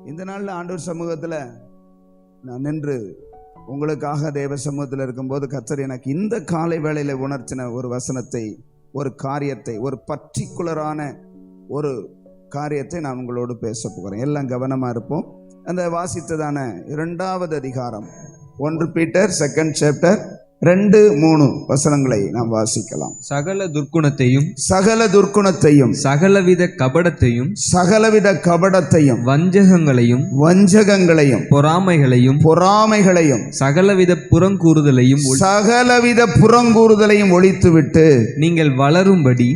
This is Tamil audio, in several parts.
இந்த நாளில் ஆண்டவர் சமூகத்தில் நான் நின்று உங்களுக்காக தேவ சமூகத்தில் இருக்கும்போது கர்த்தர் எனக்கு இந்த காலை வேளையில் உணர்த்தின ஒரு வசனத்தை, ஒரு காரியத்தை, ஒரு பர்டிகுலரான ஒரு காரியத்தை நான் உங்களோடு பேச போகிறேன். எல்லாம் கவனமாக இருப்போம். அந்த வாசித்ததான 2வது அதிகாரம் 1 பீட்டர் 2nd chapter 2-3 வசனங்களை நாம் வாசிக்கலாம். சகல துர்க்குணத்தையும் சகலவித கபடத்தையும் வஞ்சகங்களையும் பொறாமைகளையும் சகலவித புறங்கூறுதலையும் ஒழித்துவிட்டு நீங்கள் வளரும்படி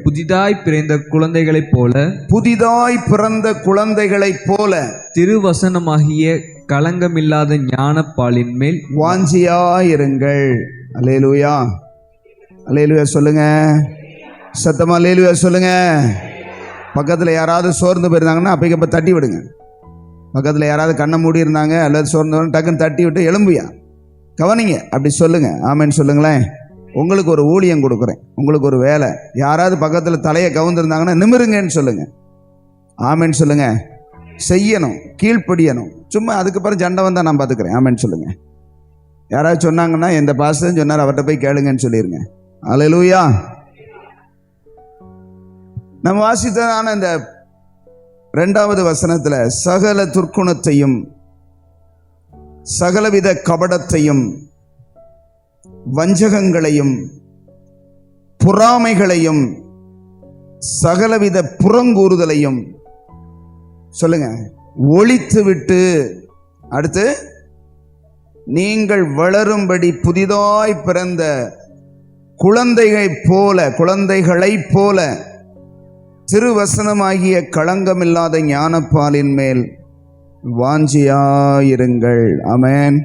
புதிதாய் பிறந்த குழந்தைகளைப் போல திருவசனமாகிய களங்கமில்லாத ஞானப்பாலின் மேல் வாஞ்சியாயிருங்கள். அல்லேலூயா, அல்லேலூயா சொல்லுங்க, சத்தமா அல்லேலூயா சொல்லுங்க. பக்கத்தில் யாராவது சோர்ந்து போயிருந்தாங்கன்னா அப்போ தட்டி விடுங்க. பக்கத்தில் யாராவது கண்ணை மூடி இருந்தாங்க அல்லது சோர்ந்து டக்குன்னு தட்டி விட்டு எழும்புயா கவனிங்க, அப்படி சொல்லுங்க. ஆமேன்னு சொல்லுங்களேன். உங்களுக்கு ஒரு ஊழியம் கொடுக்குறேன், உங்களுக்கு ஒரு வேலை. யாராவது பக்கத்தில் தலையை கவுந்திருந்தாங்கன்னா நிமிருங்கன்னு சொல்லுங்க. ஆமேன்னு சொல்லுங்க. செய்யணும், கீழ்ப்படியணும். சும்மா அதுக்கப்புறம் சண்டை வந்தால் நான் பார்த்துக்கிறேன். ஆமேன்னு சொல்லுங்க. யாராவது சொன்னாங்கன்னா எந்த பாஸ்டர் சொன்னார் அவர்கிட்ட போய் கேளுங்கன்னு சொல்லிடுங்க. அல்லேலூயா. நம்ம வாசித்ததான இந்த 2வது வசனத்தில் சகல துர்க்குணத்தையும் சகலவித கபடத்தையும் வஞ்சகங்களையும் பொறாமைகளையும் சகலவித புறங்கூறுதலையும் சொல்லுங்க ஒழித்து விட்டு, அடுத்து நீங்கள் வளரும்படி புதிதாய் பிறந்த குழந்தைகளைப் போல திருவசனமாகிய களங்கமில்லாத ஞானப்பாலின் மேல் வாஞ்சியாயிருங்கள். ஆமென்.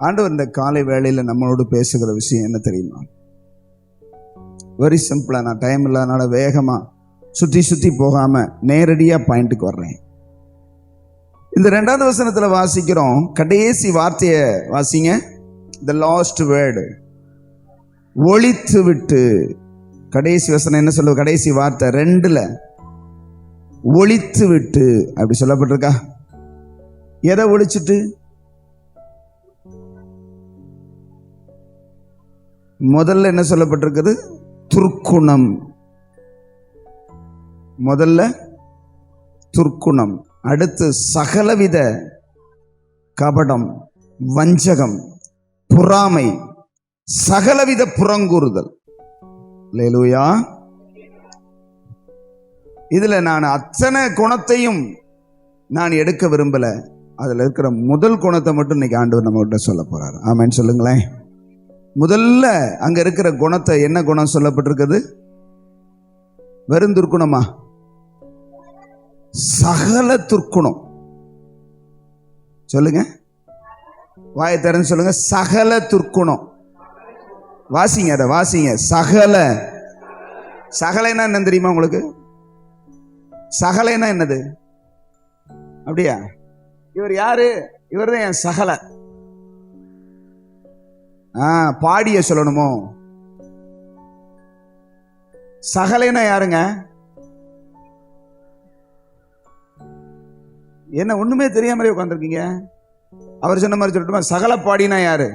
ஆண்டவர் இந்த காலை வேளையில் நம்மளோடு பேசுகிற விஷயம் என்ன தெரியுமா? வெரி சிம்பிளா. நான் டைம் இல்லாதனால வேகமா சுற்றி போகாம நேரடியாக பாயிண்ட்டுக்கு வர்றேன். இந்த 2வது வசனத்தில் வாசிக்கிறோம், கடைசி வார்த்தையை வாசிங்க. த லாஸ்ட் வேர்டு ஒழித்து விட்டு. கடைசி வசனம் என்ன சொல்லுவது? கடைசி வார்த்தை 2ல் ஒழித்து விட்டு அப்படி சொல்லப்பட்டிருக்கா? எதை ஒழிச்சிட்டு? முதல்ல என்ன சொல்லப்பட்டிருக்குது? துர்க்குணம். முதல்ல துர்க்குணம், அடுத்து சகலவித கபடம், வஞ்சகம், பொறாமை, சகலவித புறங்கூறுதல். அல்லேலூயா. இதுல நான் அத்தனை குணத்தையும் நான் எடுக்க விரும்பல. அதுல இருக்கிற முதல் குணத்தை மட்டும் இன்னைக்கு ஆண்டவர் நம்ம கிட்ட சொல்ல போறாரு. ஆமென் சொல்லுங்களேன். முதல்ல அங்க இருக்கிற குணத்தை, என்ன குணம் சொல்லப்பட்டிருக்குது? வெறும் துர்க்குணமா? சகல துர்க்குணம். சொல்லுங்க, வாயை திறந்து சொல்லுங்க. சகல துர்க்குணம். வாசிங்க, அதை வாசிங்க. சகலைனா என்ன தெரியுமா உங்களுக்கு? சகலைனா என்னது? அப்படியா? இவர் யாரு? இவர் தான் என் சகல. பாடிய சொல்லணுமோ? சகலைனா யாருங்க? என்ன ஒண்ணுமே தெரியாம உட்காந்துருக்கீங்க? அவர் சொன்ன மாதிரி சொல்லட்டுமா? சகல பாடினா யாரு?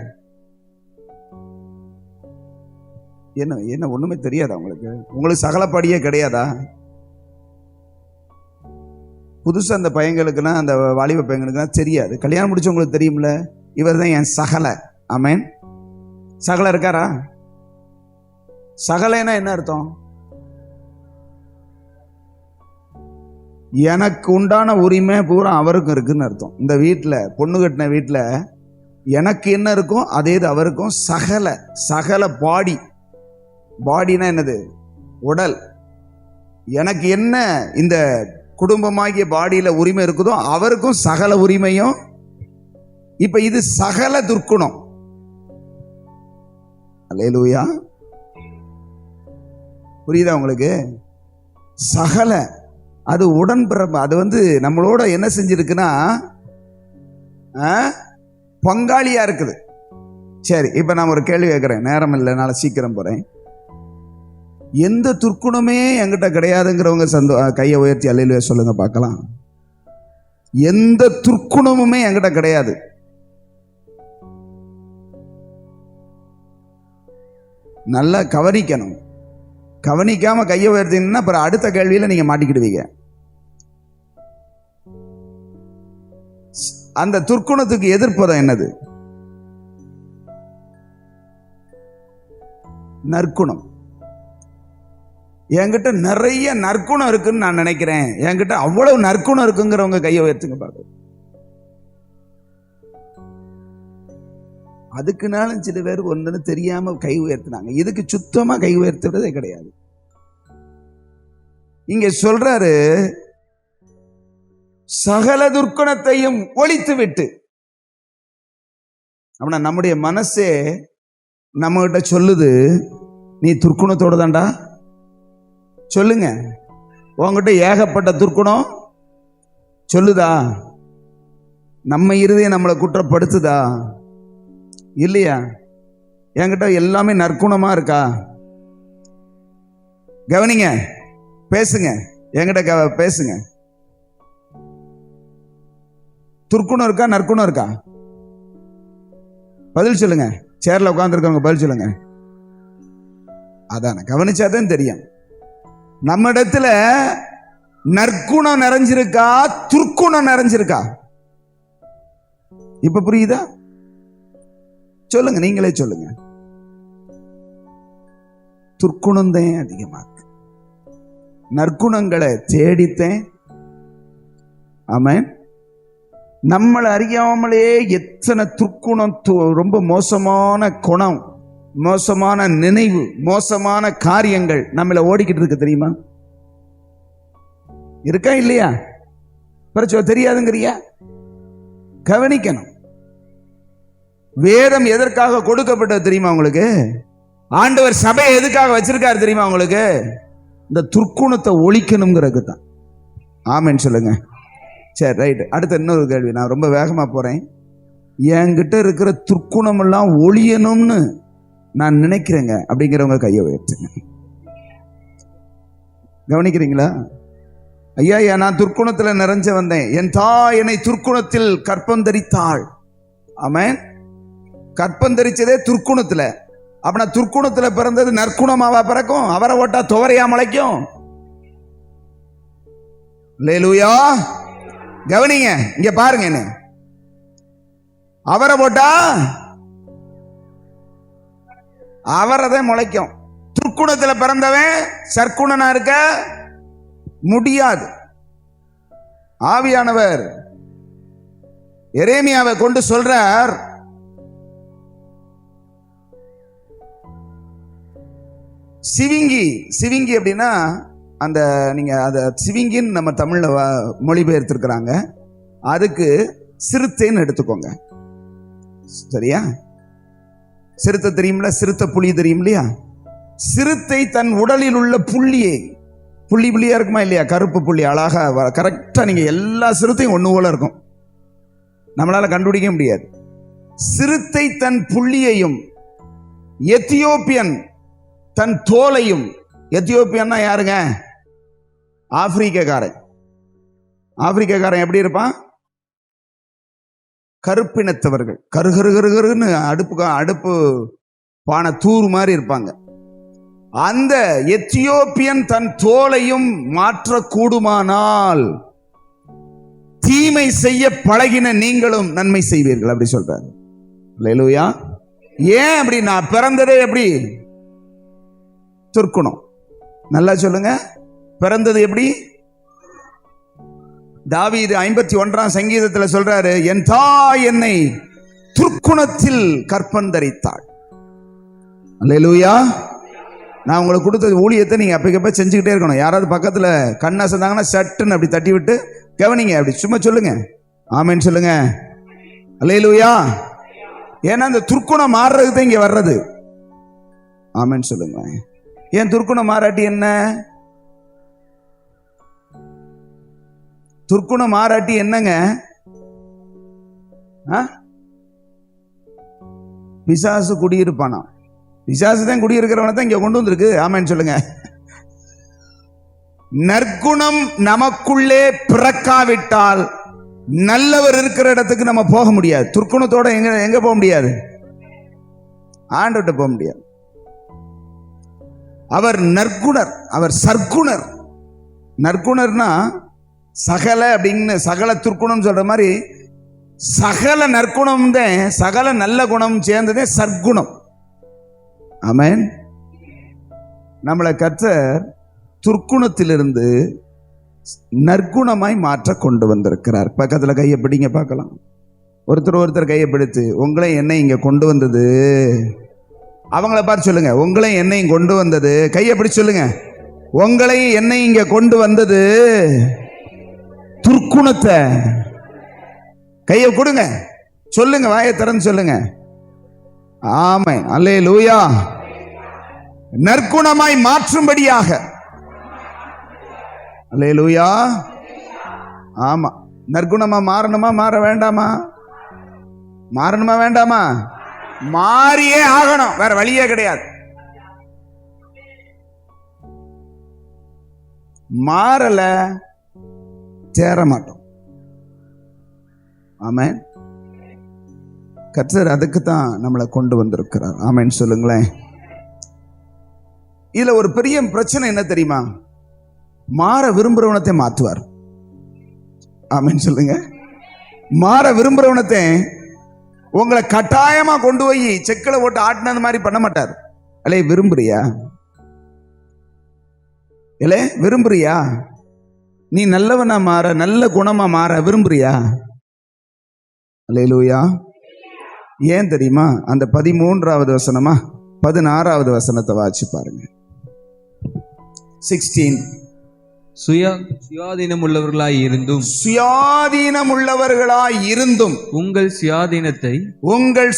என்ன ஒண்ணுமே தெரியாதா உங்களுக்கு? உங்களுக்கு சகல பாடியே கிடையாதா? புதுசா அந்த பையங்களுக்குன்னா, அந்த வாலிப பையங்களுக்குன்னா தெரியாது. கல்யாணம் முடிச்சவங்களுக்கு தெரியும்ல, இவர் தான் என் சகல. ஆமென். சகல இருக்காரா? சகலைனா என்ன அர்த்தம்? எனக்கு உண்டான உரிமை பூரா அவருக்கும் இருக்குன்னு அர்த்தம். இந்த வீட்டில், பொண்ணு கட்டின வீட்டில் எனக்கு என்ன இருக்கும் அதே இது அவருக்கும். சகல பாடினா என்னது? உடல். எனக்கு என்ன இந்த குடும்பமாகிய பாடியில உரிமை இருக்குதோ அவருக்கும் சகல உரிமையும். இப்ப இது சகல துர்க்குணம். அல்லேலூயா. புரியுதா உங்களுக்கு? சகல, அது உடன்பிறப்பு. அது நம்மளோட என்ன செஞ்சிருக்குன்னா பங்காளியா இருக்குது. சரி, இப்ப நான் ஒரு கேள்வி கேட்கிறேன். நேரம் இல்லை, நாளை சீக்கிரம் போறேன். எந்த துர்க்குணமே என்கிட்ட கிடையாதுங்கிறவங்க கையை உயர்த்தி அல்லேலூயா சொல்லுங்க பார்க்கலாம். எந்த துர்க்குணமுமே என்கிட்ட கிடையாது. நல்லா கவனிக்கணும். கவனிக்காம கையை உயர்த்தினா அப்புறம் அடுத்த கேள்வியில நீங்க மாட்டிக்கிடுவீங்க. அந்த துர்க்குணத்துக்கு எதிர்ப்பதம் என்னது? நற்குணம். என்கிட்ட நிறைய நற்குணம் இருக்குன்னு நான் நினைக்கிறேன். என்கிட்ட அவ்வளவு நற்குணம் இருக்குங்கிறவங்க கையை உயர்த்துங்க பார்க்க. அதுக்குனாலும் சில பேர் ஒன்று தெரியாம கை உயர்த்தினாங்க. இதுக்கு சுத்தமா கை உயர்த்துறதே கிடையாது. இங்க சொல்றாரு, சகல துர்க்குணத்தையும் ஒழித்து விட்டு. அப்படின்னா நம்முடைய மனசே நம்ம கிட்ட சொல்லுது, நீ துர்க்குணத்தோட தான்டா. சொல்லுங்க, உங்ககிட்ட ஏகப்பட்ட துர்க்குணம் சொல்லுதா? நம்ம இருதயம் நம்மளை குற்றப்படுத்துதா? இல்லையா? என்கிட்ட எல்லாமே நற்குணமா இருக்கா? கவனிங்க, பேசுங்க, என்கிட்ட பேசுங்க. துர்க்குணம் இருக்கா நற்குணம் இருக்கா? பதில் சொல்லுங்க. சேர்ல உட்கார்ந்துருக்கவங்க பதில் சொல்லுங்க. அதான கவனிச்சாதான் தெரியும். நம்ம இடத்துல நற்குணம் நிறைஞ்சிருக்கா துர்க்குணம் நிறைஞ்சிருக்கா? இப்ப புரியுதா? சொல்லுங்க, நீங்களே சொல்லுங்க. துர்க்குணம் தான் அதிகமா இருக்கு. நற்குணங்களை தேடித்தேன். ஆமென். நம்மளை அறியாமலே எத்தனை துர்க்குணம், ரொம்ப மோசமான குணம், மோசமான நினைவு, மோசமான காரியங்கள் நம்மள ஓடிக்கிட்டு இருக்கு தெரியுமா? இருக்கா இல்லையா? பிரச்சனை தெரியாதுங்கிறியா? கவனிக்கணும். வேதம் எதற்காக கொடுக்கப்பட்டது தெரியுமா உங்களுக்கு? ஆண்டவர் சபையை எதுக்காக வச்சிருக்காரு தெரியுமா உங்களுக்கு? இந்த துர்க்குணத்தை ஒழிக்கணுங்கிறது தான். ஆமென் சொல்லுங்க. சரி, ரைட். அடுத்த இன்னொரு கேள்வி. நான் ரொம்ப வேகமா போறேன். என்கிட்ட இருக்கிற துர்க்குணம் எல்லாம் ஒழியணும்னு நான் நினைக்கிறேங்க அப்படிங்கிறவங்க கையை உயர்த்துங்க. கவனிக்கிறீங்களா? ஐயா, நான் துர்க்குணத்துல நிறைஞ்ச வந்தேன். என் தாய் என்னை துர்க்குணத்தில் கற்பம் தரித்தாள். ஆமென். கற்பம் தரிச்சதே துர்க்குணத்துல. அப்படின்னா துர்க்குணத்துல பிறந்தது நற்குணமாவா பிறக்கும்? அவரை ஓட்டா துவரையா முளைக்கும்? அல்லேலூயா. கவனிங்க, இங்க பாருங்க. என்ன அவரை போட்டா அவரதான் முளைக்கும். துர்க்குணத்துல பிறந்தவன் சற்குணனா இருக்க முடியாது. ஆவியானவர் எரேமியாவை கொண்டு சொல்றார், சிவிங்கி அப்படின்னா அந்த நீங்க அத சிவிங்கின்னு நம்ம தமிழ்ல மொழிபெயர்த்திருக்கிறாங்க. அதுக்கு சிறுத்தைன்னு எடுத்துக்கோங்க. சரியா? சிறுத்தை தெரியுமில்ல? சிறுத்தை புலி தெரியும் இல்லையா? சிறுத்தை தன் உடலில் உள்ள புள்ளியை, புள்ளியா இருக்குமா இல்லையா? கருப்பு புள்ளி அழகா கரெக்டா, நீங்க எல்லா சிறுத்தையும் ஒண்ணு போல இருக்கும், நம்மளால கண்டுபிடிக்க முடியாது. சிறுத்தை தன் புள்ளியையும் எத்தியோப்பியன் தன் தோலையும். எத்தியோப்பியன்னா யாருங்க? ஆப்பிரிக்காரன். ஆப்பிரிக்காரன் எப்படி இருப்பான்? கருப்பினத்தவர்கள். கருகருன்னு அடுப்பு பானை தூர் மாதிரி இருப்பாங்க. அந்த எத்தியோப்பியன் தன் தோலையும் மாற்றக்கூடுமானால் தீமை செய்ய பழகின நீங்களும் நன்மை செய்வீர்கள் அப்படி சொல்றாரு. அல்லேலூயா. ஏன் அப்படின்னா பிறந்ததே எப்படி? துர்க்குணம். நல்லா சொல்லுங்க, பிறந்தது எப்படி? தாவீது 51ஆம் சங்கீதத்தில் சொல்றாரு, என் தாய் என்னை துர்க்குணத்தில் கற்பந்தரித்தாள். அல்லேலூயா. நான் உங்களுக்கு கொடுத்த ஊழியத்தை நீங்க அப்பக்கப்ப செஞ்சுக்கிட்டே இருக்கணும். யாராவது பக்கத்துல கண்ணா சொன்னாங்கன்னா சட்டுன்னு அப்படி தட்டி விட்டு கவனிங்க. அப்படி சும்மா சொல்லுங்க. ஆமென் சொல்லுங்க. அல்லேலூயா. ஏன்னா இந்த துர்க்குணம் மாறுறதுக்கு தான் இங்க வர்றது. ஆமென் சொல்லுங்க. ஏன் துர்க்குணம் மாறாட்டி என்ன? துர்க்குணம் மாறாட்டி என்னங்க? பிசாசு குடியிருப்பானா? பிசாசு தான் குடியிருக்கிறவனை தான் இங்க கொண்டு வந்திருக்கு. ஆமென் சொல்லுங்க. நற்குணம் நமக்குள்ளே பிறக்காவிட்டால் நல்லவர் இருக்கிற இடத்துக்கு நம்ம போக முடியாது. துர்க்குணத்தோட எங்க போக முடியாது? ஆண்டவர்கிட்ட போக முடியாது. அவர் நற்குணர், அவர் சற்குணர். நற்குணர்னா சகல அப்படின்னு சகல துர்க்குணம் சொல்ற மாதிரி சகல நற்குணம் தான், சகல நல்ல குணம் சேர்ந்ததே சற்குணம். ஆமென். நம்மளை கர்த்தர் துர்க்குணத்திலிருந்து நற்குணமாய் மாற்ற கொண்டு வந்திருக்கிறார். பக்கத்தில் கையை பிடிங்க பார்க்கலாம். ஒருத்தர் கையை பிடித்து உங்களை என்னை இங்க கொண்டு வந்தது, அவங்கள பார்த்து சொல்லுங்க, உங்களை என்னையும் கொண்டு வந்தது. கையை பிடிச்சு சொல்லுங்க, உங்களை என்னை இங்க கொண்டு வந்தது துர்க்குணத்தை. கையை கொடுங்க, சொல்லுங்க, வாயை திறந்து சொல்லுங்க. ஆமென். அல்லேலூயா. நற்குணமாய் மாற்றும்படியாக. அல்லேலூயா. ஆமா, நற்குணமா மாறணுமா மாற வேண்டாமா? மாறணுமா வேண்டாமா? மாறியே ஆகணும், வேற வழியே கிடையாது. மாறல சேர மாட்டோம். ஆமென். கர்த்தர் அதுக்கு தான் நம்மளை கொண்டு வந்திருக்கிறார். ஆமென் சொல்லுங்களேன். இதுல ஒரு பெரிய பிரச்சனை என்ன தெரியுமா? மாற விரும்புறவனத்தை மாற்றுவார். ஆமென் சொல்லுங்க. மாற விரும்புறவனத்தை உங்களை கட்டாயமா கொண்டு போய் செக்கில போட்டு ஆட்டினது மாதிரி பண்ண மாட்டார். அலே விரும்புறியா? இல்ல விரும்புறியா? நீ நல்லவனா மாற, நல்ல குணமா மாற விரும்புறியா? அல்லேலூயா. ஏன் தெரியுமா? அந்த 13வது வசனமா 16வது வசனத்தை வாசிச்சு பாருங்க. 16. சுயாதீனம் உள்ளவர்களாய் இருந்தும் உங்கள்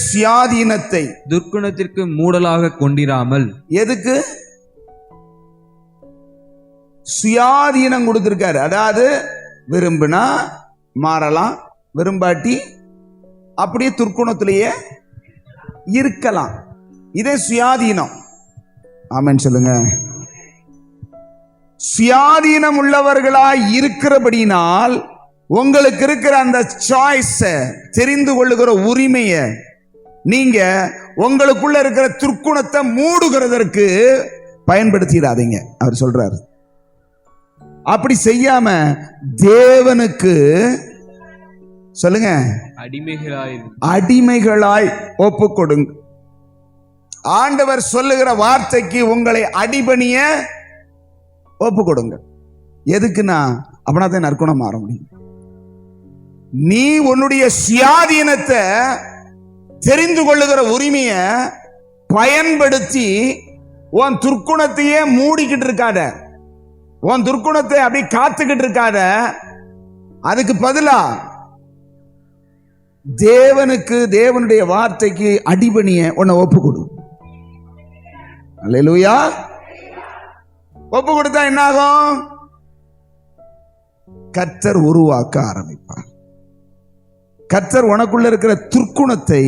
சுயாதீனத்தை துர்க்குணத்திற்கு மூடலாக கொண்டிராமல். எதுக்கு சுயாதீனம் கொடுத்திருக்காரு? அதாவது விரும்பினா மாறலாம், விரும்பாட்டி அப்படியே துர்க்குணத்திலேயே இருக்கலாம். இதே சுயாதீனம். ஆமென் சொல்லுங்க. சுயாதீனம் உள்ளவர்களாய் இருக்கிறபடினால் உங்களுக்கு இருக்கிற அந்த சாய்ஸ, தெரிந்து கொள்ளுகிற உரிமையை நீங்க உங்களுக்குள்ள இருக்கிற துர்க்குணத்தை மூடுகிறதற்கு பயன்படுத்திடாதீங்க. அவர் சொல்றாரு, அப்படி செய்யாம தேவனுக்கு சொல்லுங்க அடிமைகளாய் ஒப்பு கொடுங்க. ஆண்டவர் சொல்லுகிற வார்த்தைக்கு உங்களை அடிபணிய ஒப்பு கொடுங்க. எதுக்குன்னா அப்படின்னா தான் நற்குணம் மாற முடியும். நீ உன்னுடைய சுயாதீனத்தை, தெரிந்து கொள்ளுகிற உரிமைய பயன்படுத்தி உன் துர்க்குணத்தையே மூடிக்கிட்டு இருக்காத, உன் துர்க்குணத்தை அப்படி காத்துக்கிட்டு இருக்காத. அதுக்கு பதிலா தேவனுக்கு, தேவனுடைய வார்த்தைக்கு அடிபணிய உன்னை ஒப்பு கொடு. அல்லேலூயா. ஒப்பு கொடுத்தா என்ன ஆகும்? கர்த்தர் உருவாக்க ஆரம்பிப்பார். கர்த்தர் உனக்குள்ள இருக்கிற துர்க்குணத்தை,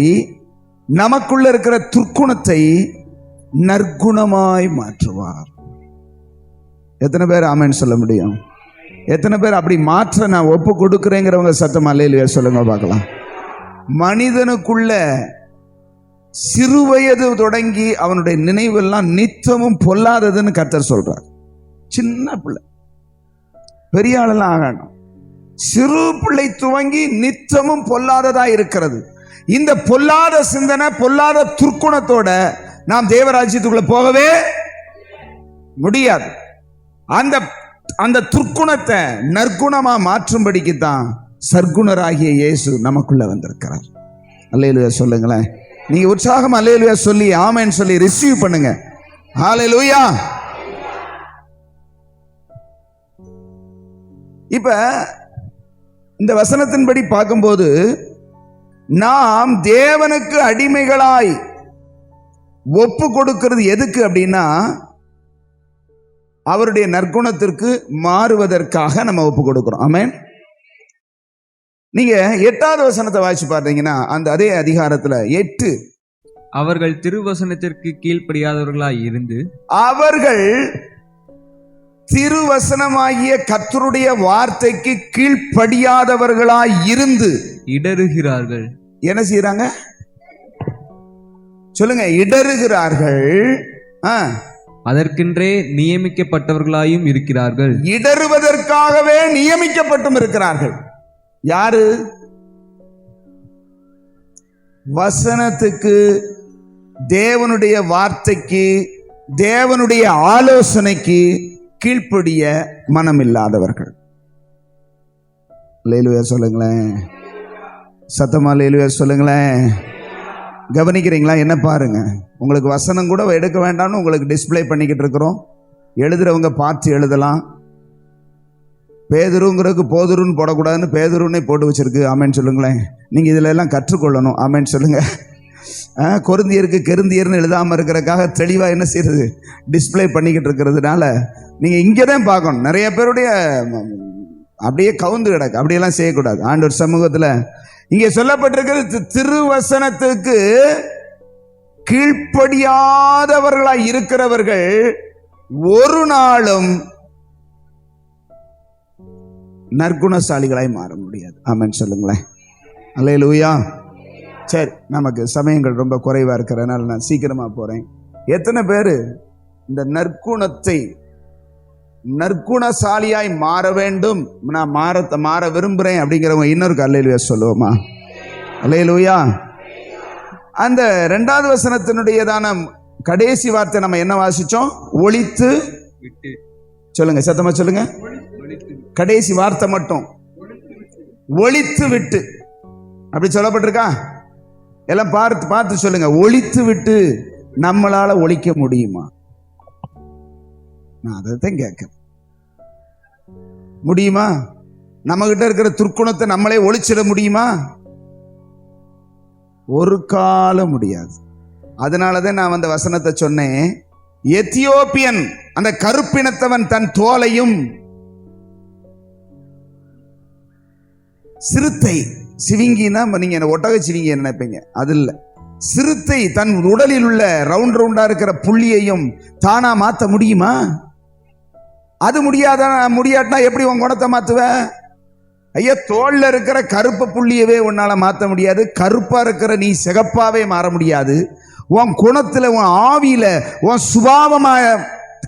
நமக்குள்ள இருக்கிற துர்க்குணத்தை நற்குணமாய் மாற்றுவார். எத்தனை பேர் ஆமென் சொல்ல முடியும்? எத்தனை பேர் அப்படி மாற்ற நான் ஒப்பு கொடுக்கிறேங்கிறவங்க சத்தம் அல்லேலூயா சொல்லுங்க பார்க்கலாம். மனிதனுக்குள்ள சிறுவயது தொடங்கி அவனுடைய நினைவெல்லாம் நித்தமும் பொல்லாததுன்னு கர்த்தர் சொல்றார். சின்ன பிள்ளை, பெரிய ஆளெல்லாம் ஆகணும், சிறு பிள்ளை துவங்கி நித்தமும் பொல்லாததா இருக்கிறது. இந்த பொல்லாத சிந்தனை, பொல்லாத துர்க்குணத்தோட நாம் தேவராஜ்யத்துக்குள்ள போகவே முடியாது. அந்த துர்க்குணத்தை நற்குணமா மாற்றும்படிக்கு தான் சற்குணராகிய இயேசு நமக்குள்ள வந்திருக்கிறார். அல்லேலூயா சொல்லுங்களேன். நீங்க உற்சாகம் அல்லேலூயா சொல்லி ஆமென் சொல்லி ரிசீவ் பண்ணுங்க. ஹல்லேலூயா. இப்ப இந்த வசனத்தின்படி பார்க்கும்போது நாம் தேவனுக்கு அடிமைகளாய் ஒப்பு கொடுக்கிறது எதுக்கு அப்படின்னா, அவருடைய நற்குணத்திற்கு மாறுவதற்காக நம்ம ஒப்பு கொடுக்கிறோம். ஆமென். நீங்க 8வது வசனத்தை வாசிச்சு பார்த்தீங்கன்னா, அந்த அதே அதிகாரத்துல 8, அவர்கள் திருவசனத்திற்கு கீழ்ப்படியாதவர்களாய் இருந்து, அவர்கள் திருவசனமாகிய கர்த்தருடைய வார்த்தைக்கு கீழ்ப்படியாதவர்களாய் இருந்து இடறுகிறார்கள். என்ன செய்யறாங்க சொல்லுங்க? இடறுகிறார்கள். அதற்கென்றே நியமிக்கப்பட்டவர்களாயும் இருக்கிறார்கள். இடறுவதற்காகவே நியமிக்கப்பட்டும் இருக்கிறார்கள். யாரு? வசனத்துக்கு, தேவனுடைய வார்த்தைக்கு, தேவனுடைய ஆலோசனைக்கு கீழ்ப்படிய மனமில்லாதவர்கள். அல்லேலூயா சொல்லுங்களேன். சத்தமா அல்லேலூயா சொல்லுங்களேன். கவனிக்கிறீங்களா? என்ன பாருங்க, உங்களுக்கு வசனம் கூட எடுக்க வேண்டாம்னு உங்களுக்கு டிஸ்பிளே பண்ணிக்கிட்டு இருக்கிறோம். எழுதுறவங்க பார்த்து எழுதலாம். பேதுருங்கிறதுக்கு போதுருன்னு போடக்கூடாதுன்னு பேதுருன்னே போட்டு வச்சிருக்கு. ஆமேன்னு சொல்லுங்களேன். நீங்கள் இதில் எல்லாம் கற்றுக்கொள்ளணும். ஆமேன்னு சொல்லுங்க. கொருந்தியருக்கு கெருந்தியர்னு எழுதாமல் இருக்கிறதுக்காக தெளிவாக என்ன செய்யறது, டிஸ்பிளே பண்ணிக்கிட்டு இருக்கிறதுனால நீங்கள் இங்கே தான் பார்க்கணும். நிறைய பேருடைய அப்படியே கவுந்து கிடக்கு. அப்படியெல்லாம் செய்யக்கூடாது. ஆண்டவர் சமூகத்தில் இங்கே சொல்லப்பட்டிருக்கிறது, திருவசனத்துக்கு கீழ்ப்படியாதவர்களாய் இருக்கிறவர்கள் ஒரு நாளும் நற்குணசாலிகளாய் மாற முடியாது. ஆமென் சொல்லுங்களேன். அல்லேலூயா. சரி, நமக்கு சமயங்கள் ரொம்ப குறைவா இருக்கிறதுனால நான் சீக்கிரமா போறேன். எத்தனை பேர் இந்த நற்குணசாலியாய் மாற வேண்டும், நான் மாற விரும்புகிறேன் அப்படிங்கிறவங்க இன்னொரு அல்லேலூயா சொல்லுவோமா? அல்லேலூயா. அந்த 2வது வசனத்தினுடையதான கடைசி வார்த்தை நம்ம என்ன வாசிச்சோம்? ஒளித்து விட்டு. சொல்லுங்க, சத்தமா சொல்லுங்க. கடைசி வார்த்தை மட்டும் ஒளித்து விட்டு அப்படி சொல்லப்பட்டிருக்கா? எல்லாம் பார்த்து சொல்லுங்க. ஒளித்து விட்டு நம்மளால ஒழிக்க முடியுமா? நான் அதைத்தான் கேட்கிறேன். முடியுமா? நம்ம கிட்ட இருக்கிற துர்க்குணத்தை நம்மளே ஒழிச்சிட முடியுமா? ஒரு காலம் முடியாது. அதனாலதான் நான் அந்த வசனத்தை சொன்னேன். எத்தியோப்பியன் அந்த கருப்பினத்தவன் தன் தோலையும், சிறுத்தை சிவிங்கினா நீங்க ஒட்டக சிவிங்கி நினைப்பீங்க, அது இல்ல. சிறுத்தை தன் உடலில் உள்ள ரவுண்டா இருக்கிற புள்ளியையும் தானா மாத்த முடியுமா? அது முடியாட்டினா எப்படி உன் குணத்தை மாத்துவ? ஐயா, தோல்ல இருக்கிற கருப்பு புள்ளியவே உன்னால மாத்த முடியாது. கருப்பா இருக்கிற நீ சிகப்பாவே மாற முடியாது. உன் குணத்துல, உன் ஆவியில, உன் சுபாவமா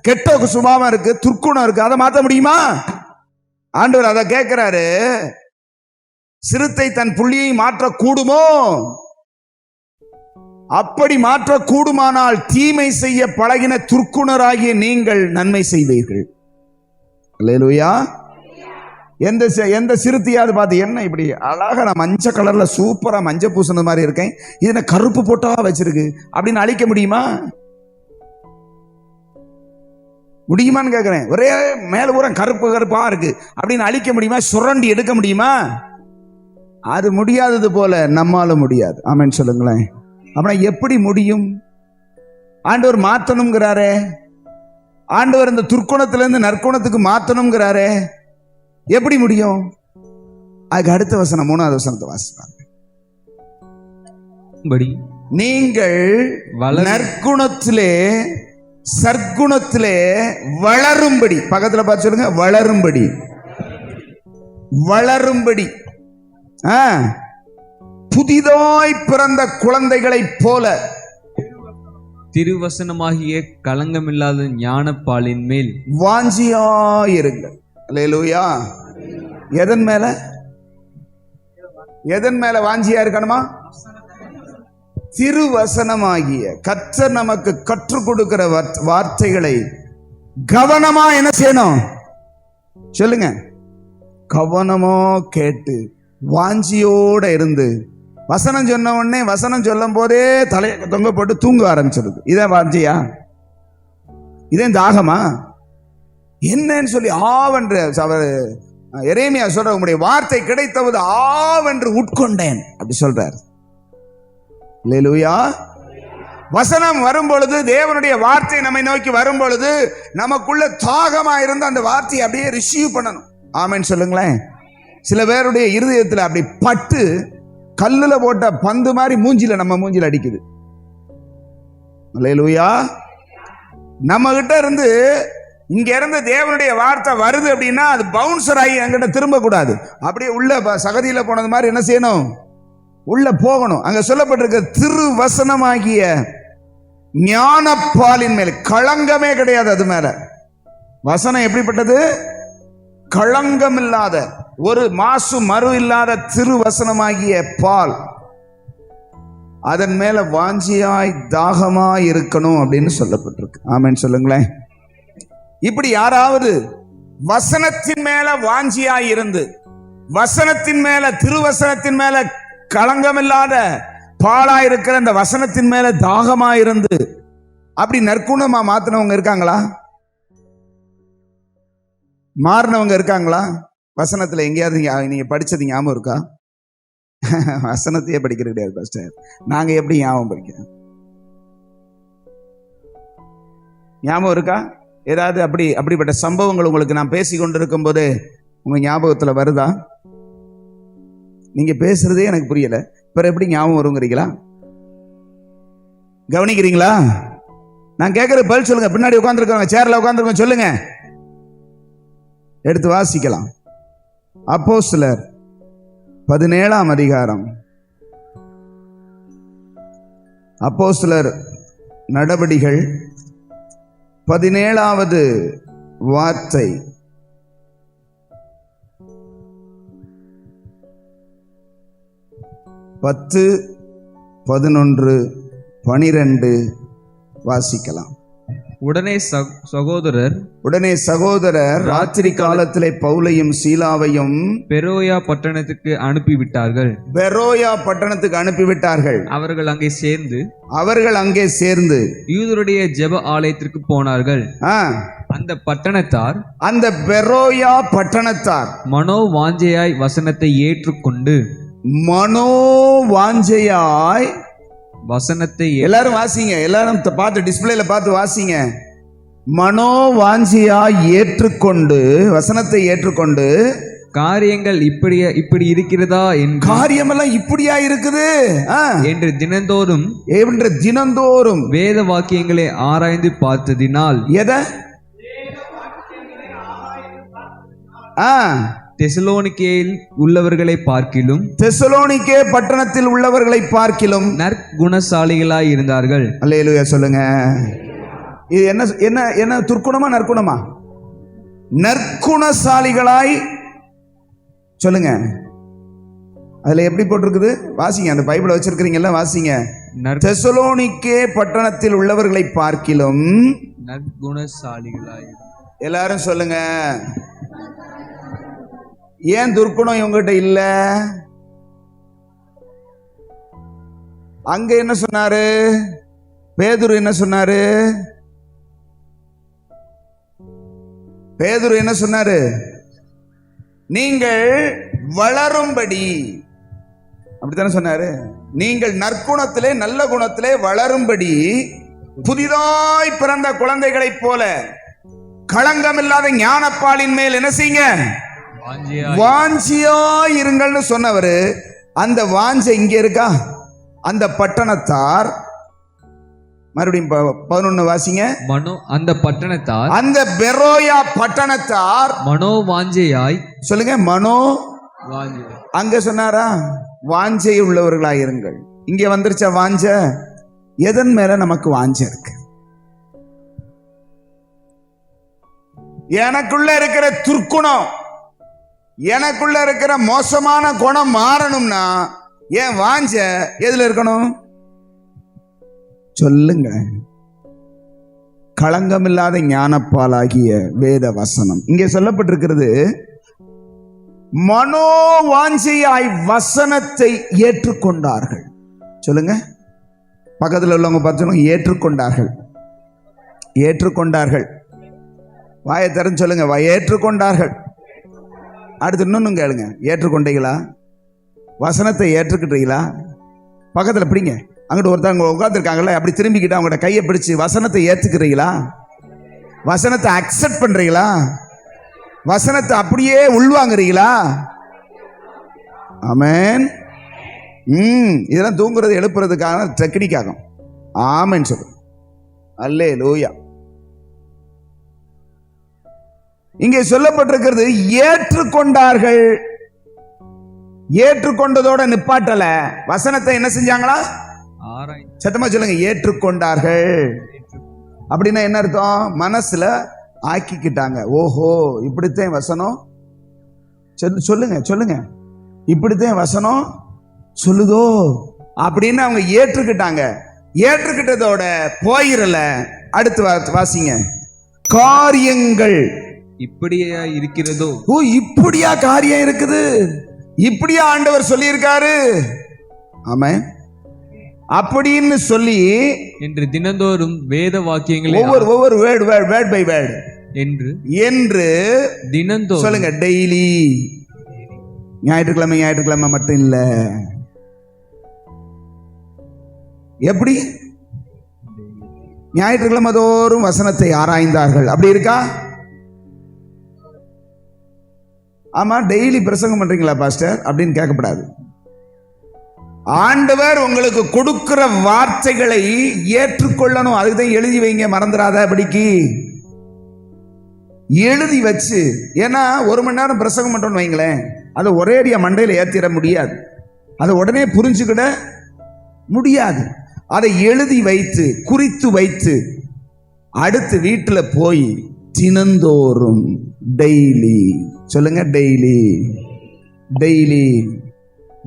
கெட்ட சுபாவம் இருக்கு, துர்க்குணம் இருக்கு, அதை மாத்த முடியுமா? ஆண்டவர் அதை கேட்கிறாரு. சிறுத்தை தன் புள்ளியை மாற்ற கூடுமோ? அப்படி மாற்ற கூடுமானால் தீமை செய்ய பழகின துர்க்குணராகிய நீங்கள் நன்மை செய்வீர்கள். அல்லேலூயா. எந்த சிறுத்தையாவது பார்த்து, என்ன இப்படி அழகா நான் மஞ்சள் கலர்ல சூப்பரா மஞ்சள் பூசின மாதிரி இருக்கேன், இது கருப்பு போட்டா வச்சிருக்கு அப்படின்னு அழிக்க முடியுமா? முடியுமான்னு கேட்கிறேன். ஒரே மேல பூரா கருப்பா இருக்கு அப்படின்னு அழிக்க முடியுமா? சுரண்டி எடுக்க முடியுமா? அது முடியாதது போல நம்மால முடியாது. ஆமென் சொல்லுங்களேன். அப்படின்னா எப்படி முடியும்? ஆண்டவர் மாத்தணுங்கிறாரே. ஆண்டவர் இந்த துர்க்குணத்திலிருந்து நற்குணத்துக்கு மாத்தணுங்கிறாரே. எப்படி முடியும்? அதுக்கு அடுத்த வசனம் 3வது வசனத்தை வாசிப்பாங்க. நீங்கள் நற்குணத்திலே சற்குணத்திலே வளரும்படி, பக்கத்துல பார்த்து சொல்லுங்க, வளரும்படி புதிதாய் பிறந்த குழந்தைகளைப் போல திருவசனமாகிய களங்கமில்லாத ஞானப்பாலின் மேல் வாஞ்சியாயிருங்கள். அல்லேலூயா. எதன் மேல வாஞ்சியா இருக்கணுமா? திருவசனமாகிய கர்த்தர் நமக்கு கற்றுக் கொடுக்கிற வார்த்தைகளை கவனமா என்ன செய்யணும்? சொல்லுங்க. கவனமா கேட்டு வாஞ்சியோட இருந்து, வசனம் சொன்ன உடனே வசனம் சொல்லும் போதே தலையை தொங்க போட்டு தூங்க ஆரம்பிச்சிருது. இதான் வாஞ்சியா? இதே தாகமா? என்னன்னு சொல்லி ஆவென்று அவர் எரேமியா சொல்ற, உங்களுடைய வார்த்தை கிடைத்தவது ஆவென்று உட்கொண்டேன் அப்படி சொல்றார். அல்லேலூயா. வசனம் வரும் பொழுது, தேவனுடைய வார்த்தை நம்மை நோக்கி வரும் பொழுது நமக்குள்ள தாகமா இருந்து அந்த வார்த்தையை அப்படியே ரிசீவ் பண்ணணும். ஆமென் சொல்லுங்களேன். சில பேருடைய இருதயத்தில் அப்படி பட்டு கல்லுல போட்ட பந்து மாதிரி நம்ம மூஞ்சில அடிக்குது. அல்லேலூயா. நம்ம கிட்ட இருந்து இங்க இருந்து தேவனுடைய வார்த்தை வருது அப்படின்னா அது பவுன்சர் ஆகி என்கிட்ட திரும்ப கூடாது. அப்படியே உள்ள சகதியில போனது மாதிரி என்ன செய்யணும்? உள்ள போகணும். அங்க சொல்லப்பட்டிருக்க திருவசனமாகிய ஞானப்பாலின் மேல் களங்கமே கிடையாது. அது மேல வசனம் எப்படிப்பட்டது? களங்கம் இல்லாத, ஒரு மாசு மறு இல்லாத திருவசனமாகிய பால், அதன் மேல வாஞ்சியாய் தாகமாய் இருக்கணும் அப்படின்னு சொல்லப்பட்டிருக்கு. ஆமென் சொல்லுங்களேன். இப்படி யாராவது வசனத்தின் மேல வாஞ்சியாய் இருந்து, வசனத்தின் மேல, திருவசனத்தின் மேல களங்கமில்லாத பாலா இருக்கிற அந்த வசனத்தின் மேல தாகமா இருந்து அப்படி நற்குணமா மாத்தினவங்க இருக்காங்களா? மாறினவங்க இருக்காங்களா? வசனத்துல எங்கேயாவது நீங்க படிச்சது ஞாபகம் இருக்கா? வசனத்தையே படிக்கிறது கிடையாது பாஸ்டர். நாங்க எப்படி ஞாபகம் படிக்கிறோம்? ஞாபகம் இருக்கா? ஏதாவது அப்படிப்பட்ட சம்பவங்கள் உங்களுக்கு நான் பேசி கொண்டிருக்கும் போது உங்க ஞாபகத்துல வருதா? நீங்க பேசுறதே எனக்கு புரியல, பிற எப்படி ஞாபகம் வருங்கிறீங்களா? கவனிக்கிறீங்களா? நான் கேட்கற பதில் சொல்லுங்க. பின்னாடி உட்கார்ந்துருக்கவங்க, சேர்ல உட்கார்ந்துருக்கவங்க சொல்லுங்க. எடுத்து வாசிக்கலாம். அப்போஸ்தலர் 17ஆம் அதிகாரம், அப்போஸ்தலர் நடபடிகள் 17வது வார்த்தை. பத்து, 11, 12 வாசிக்கலாம். உடனே சகோதரர் ராத்திரி காலத்திலே பவுலையும் சீலாவையும் பெரோயா பட்டணத்துக்கு அனுப்பிவிட்டார்கள். அவர்கள் அங்கே சேர்ந்து யூதருடைய ஜெப ஆலயத்திற்கு போனார்கள். அந்த பெரோயா பட்டணத்தார் மனோவாஞ்சையாய் வசனத்தை ஏற்றுக்கொண்டு வசனத்தை எல்லாரும் வாசிங்க. எல்லாரும் பார்த்து டிஸ்பிளேல பார்த்து வாசிங்க. மனோவாஞ்சியாய் ஏற்றுக்கொண்டு, வசனத்தை ஏற்றுக்கொண்டு, காரியங்கள் இப்படி இருக்கிறதா, காரியமெல்லாம் இப்படியா இருக்குது என்று தினந்தோறும் வேத வாக்கியங்களை ஆராய்ந்து பார்த்ததினால், தெசலோனிக்கேயில் உள்ளவர்களை பார்க்கிலும், தெசலோனிக்கே பட்டணத்தில் உள்ளவர்களை பார்க்கிலும் நற்குணசாலிகளாய் இருந்தார்கள். அல்லேலூயா சொல்லுங்க. இது என்ன என்ன என்ன துர்க்குணமா நற்குணமா? நற்குணசாலிகளாய் சொல்லுங்க. அதுல எப்படி போட்டிருக்குது? வாசிங்க. அந்த பைபிளை வச்சிருக்கிறீங்கல்ல, வாசிங்க. தெசலோனிக்கே பட்டணத்தில் உள்ளவர்களை பார்க்கிலும் நற்குணசாலிகளாய். எல்லாரும் சொல்லுங்க. ஏன் துர்க்குணம் இவங்கிட்ட இல்ல? அங்க என்ன சொன்னாரு பேதுரு? என்ன சொன்னாரு? நீங்கள் வளரும்படி, அப்படித்தானே சொன்னாரு. நீங்கள் நற்குணத்திலே, நல்ல குணத்திலே வளரும்படி புதிதாய் பிறந்த குழந்தைகளைப் போல களங்கமில்லாத ஞானப்பாலின் மேல் என்ன செய்யுங்க? வாஞ்சியா இருங்கள்னு சொன்னவரு. அந்த வாஞ்சை இங்க இருக்கா? அந்த பட்டணத்தார், மறுபடியும் 11 வாசிங்க. அந்த பட்டணத்தார், அந்த பெரோயா பட்டணத்தார் மனோவாஞ்சையாய் சொல்லுங்க. அங்க சொன்னாரா? வாஞ்சை உள்ளவர்களாய் இருங்கள். இங்க வந்துருச்சா வாஞ்ச? எதன் மேல நமக்கு வாஞ்சை இருக்கு? எனக்குள்ள இருக்கிற துர்க்குணம், எனக்குள்ள இருக்கிற மோசமான குணம் மாறணும்னா ஏன் வாஞ்ச எதுல இருக்கணும்? சொல்லுங்க. களங்கமில்லாத ஞானப்பாலாகிய வேத வசனம். இங்கே சொல்லப்பட்டிருக்கிறது, மனோவாஞ்சையாய் வசனத்தை ஏற்றுக்கொண்டார்கள். சொல்லுங்க. பக்கத்தில் உள்ளவங்க பார்த்து ஏற்றுக்கொண்டார்கள். ஏற்றுக்கொண்டார்கள். வாயை திறந்து சொல்லுங்க. ஏற்றுக்கொண்டார்கள். அடுத்து இன்னொன்னு கேளுங்க. ஏற்றுக்கொண்டீங்களா? வசனத்தை ஏற்றுக்கிட்டீங்களா? பக்கத்தில் பிடிங்க. அங்கிட்டு ஒருத்தவங்க உட்காந்துருக்காங்கல்ல, அப்படி திரும்பிக்கிட்டு அவங்களோட கையை பிடிச்சு வசனத்தை ஏற்றுக்கிறீங்களா? வசனத்தை அக்செப்ட் பண்றீங்களா? வசனத்தை அப்படியே உள்வாங்குறீங்களா? ஆமென். இதெல்லாம் தூங்குறது எழுப்புறதுக்கான டெக்னிக் ஆகும். ஆமென் சொல்லு. அல்லேலூயா. இங்கே சொல்லப்பட்டிருக்கிறது ஏற்றுக்கொண்டார்கள். ஏற்றுக்கொண்டதோட நிப்பாட்டல, வசனத்தை என்ன செஞ்சாங்களா? சத்தமா சொல்லுங்க, ஏற்றுக்கொண்டார்கள். அப்படின்னா என்ன அர்த்தம்? மனசுல ஆக்கிக்கிட்டாங்க. ஓஹோ, இப்படித்தான் வசனம் சொல்லுங்க சொல்லுங்க, இப்படித்தான் வசனம் சொல்லுதோ அப்படின்னு அவங்க ஏற்றுக்கிட்டாங்க. ஏற்றுக்கிட்டதோட போயிரல. அடுத்து வாசிங்க. காரியங்கள் இப்படியா இருக்கிறதோ? ஓ, இப்படியா காரியம் இருக்குது, இப்படியா ஆண்டவர் சொல்லி இருக்காரு, ஆமென் அப்படின்னு சொல்லி என்று தினந்தோறும் வேத வாக்கியங்களை ஒவ்வொரு வேர்ட் பை வேர்ட் என்று தினந்தோறும் சொல்லுங்க. டெய்லி, ஞாயிற்றுக்கிழமை மட்டும் இல்ல. எப்படி? ஞாயிற்றுக்கிழமை தோறும் வசனத்தை ஆராய்ந்தார்கள். அப்படி இருக்கா? ஆமா, டெய்லி பிரசங்கம் பண்றீங்களா பாஸ்டர் அப்படின்னு கேட்கப்படாது. ஆண்டவர் உங்களுக்கு கொடுக்கிற வார்த்தைகளை ஏற்றுக்கொள்ளணும். அதுதான் எழுதி வைங்க, மறந்துடாத. படிக்கு எழுதி வச்சு, ஏன்னா 1 மணி நேரம் பிரசங்கம் பண்றோம்னு வைங்களேன், அதை ஒரேடியா மண்டையில ஏத்திட முடியாது, அதை உடனே புரிஞ்சுக்கிட முடியாது. அதை எழுதி வைத்து குறித்து வைத்து அடுத்து வீட்டில் போய் தினந்தோறும் டெய்லி சொல்லுங்க, டெய்லி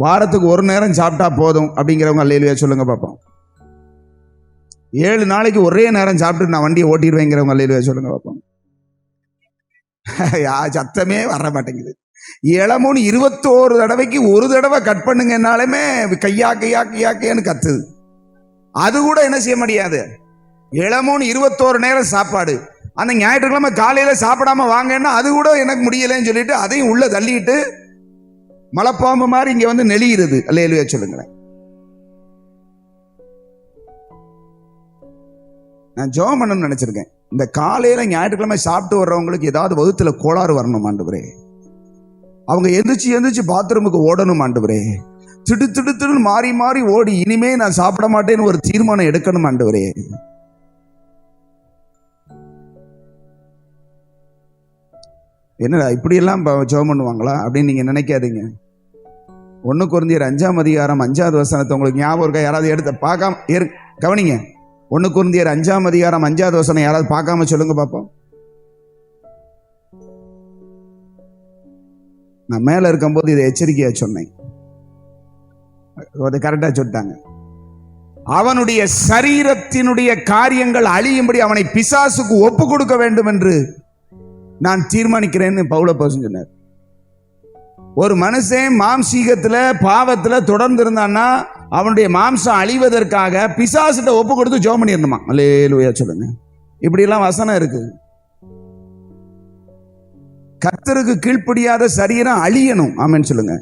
வாரத்துக்கு 1 நேரம் சாப்பிட்டா போதும் அப்படிங்கிறவங்க அல்லேலூயா சொல்லுங்க பார்ப்போம். 7 நாளைக்கு ஒரே நேரம் சாப்பிட்டு நான் வண்டியை ஓட்டிடுவேங்கிறவங்க அல்லேலூயா சொல்லுங்க பார்ப்போம். சத்தமே வர மாட்டேங்குது. இளமூணு 21 தடவைக்கு 1 தடவை கட் பண்ணுங்கன்னாலுமே கையான்னு கத்துது. அது கூட என்ன செய்ய முடியாது. இளமூணு 21 நேரம் சாப்பாடு, அந்த ஞாயிற்றுக்கிழமை காலையில சாப்பிடாம வாங்கன்னா அது கூட எனக்கு முடியலன்னு சொல்லிட்டு அதையும் உள்ள தள்ளிட்டு மலைப்பாம்பு மாதிரி இங்க வந்து நெளிகிறது. அல்லேலூயா சொல்லுங்களேன். நான் ஜெபம் பண்ணணும்னு நினைச்சிருக்கேன். இந்த காலையில ஞாயிற்றுக்கிழமை சாப்பிட்டு வர்றவங்களுக்கு ஏதாவது வகுத்துல கோளாறு வரணும் ஆண்டவரே. அவங்க எந்திரிச்சு பாத்ரூமுக்கு ஓடணும் ஆண்டவரே. திடுன்னு மாறி ஓடி இனிமே நான் சாப்பிட மாட்டேன்னு ஒரு தீர்மானம் எடுக்கணும் ஆண்டவரே. என்னடா இப்படியெல்லாம் ஜெபம் பண்ணுவாங்களா அப்படின்னு நீங்க நினைக்காதீங்க. 1 கொரிந்தியர் 5ஆம் அதிகாரம் 5வது வசனத்தை உங்களுக்கு ஞாபகம் இருக்கா? யாராவது எடுத்து பார்க்காம கவனிங்க. 1 கொரிந்தியர் 5ஆம் அதிகாரம் 5வது வசனம் யாராவது பார்க்காம சொல்லுங்க பார்ப்போம். நான் மேல இருக்கும்போது இதை எச்சரிக்கையா சொன்னேன், அதை கரெக்டா சொல்லிட்டாங்க. அவனுடைய சரீரத்தினுடைய காரியங்கள் அழியும்படி அவனை பிசாசுக்கு ஒப்பு கொடுக்க வேண்டும் என்று நான் தீர்மானிக்கிறேன்னு பவுலப்போசன் சொன்னார். ஒரு மனுஷன் மாம்சீகத்துல பாவத்துல தொடர்ந்து இருந்தான்னா அவனுடைய மாம்சம் அழிவதற்காக பிசாசிட்ட ஒப்பு கொடுத்து ஜெபம் பண்ணிடணுமா? அல்லேலூயா சொல்லுங்க. இப்படி எல்லாம் வசனம் இருக்கு. கர்த்தருக்கு கீழ்ப்படியாத சரீரம் அழியணும். ஆமென் சொல்லுங்க.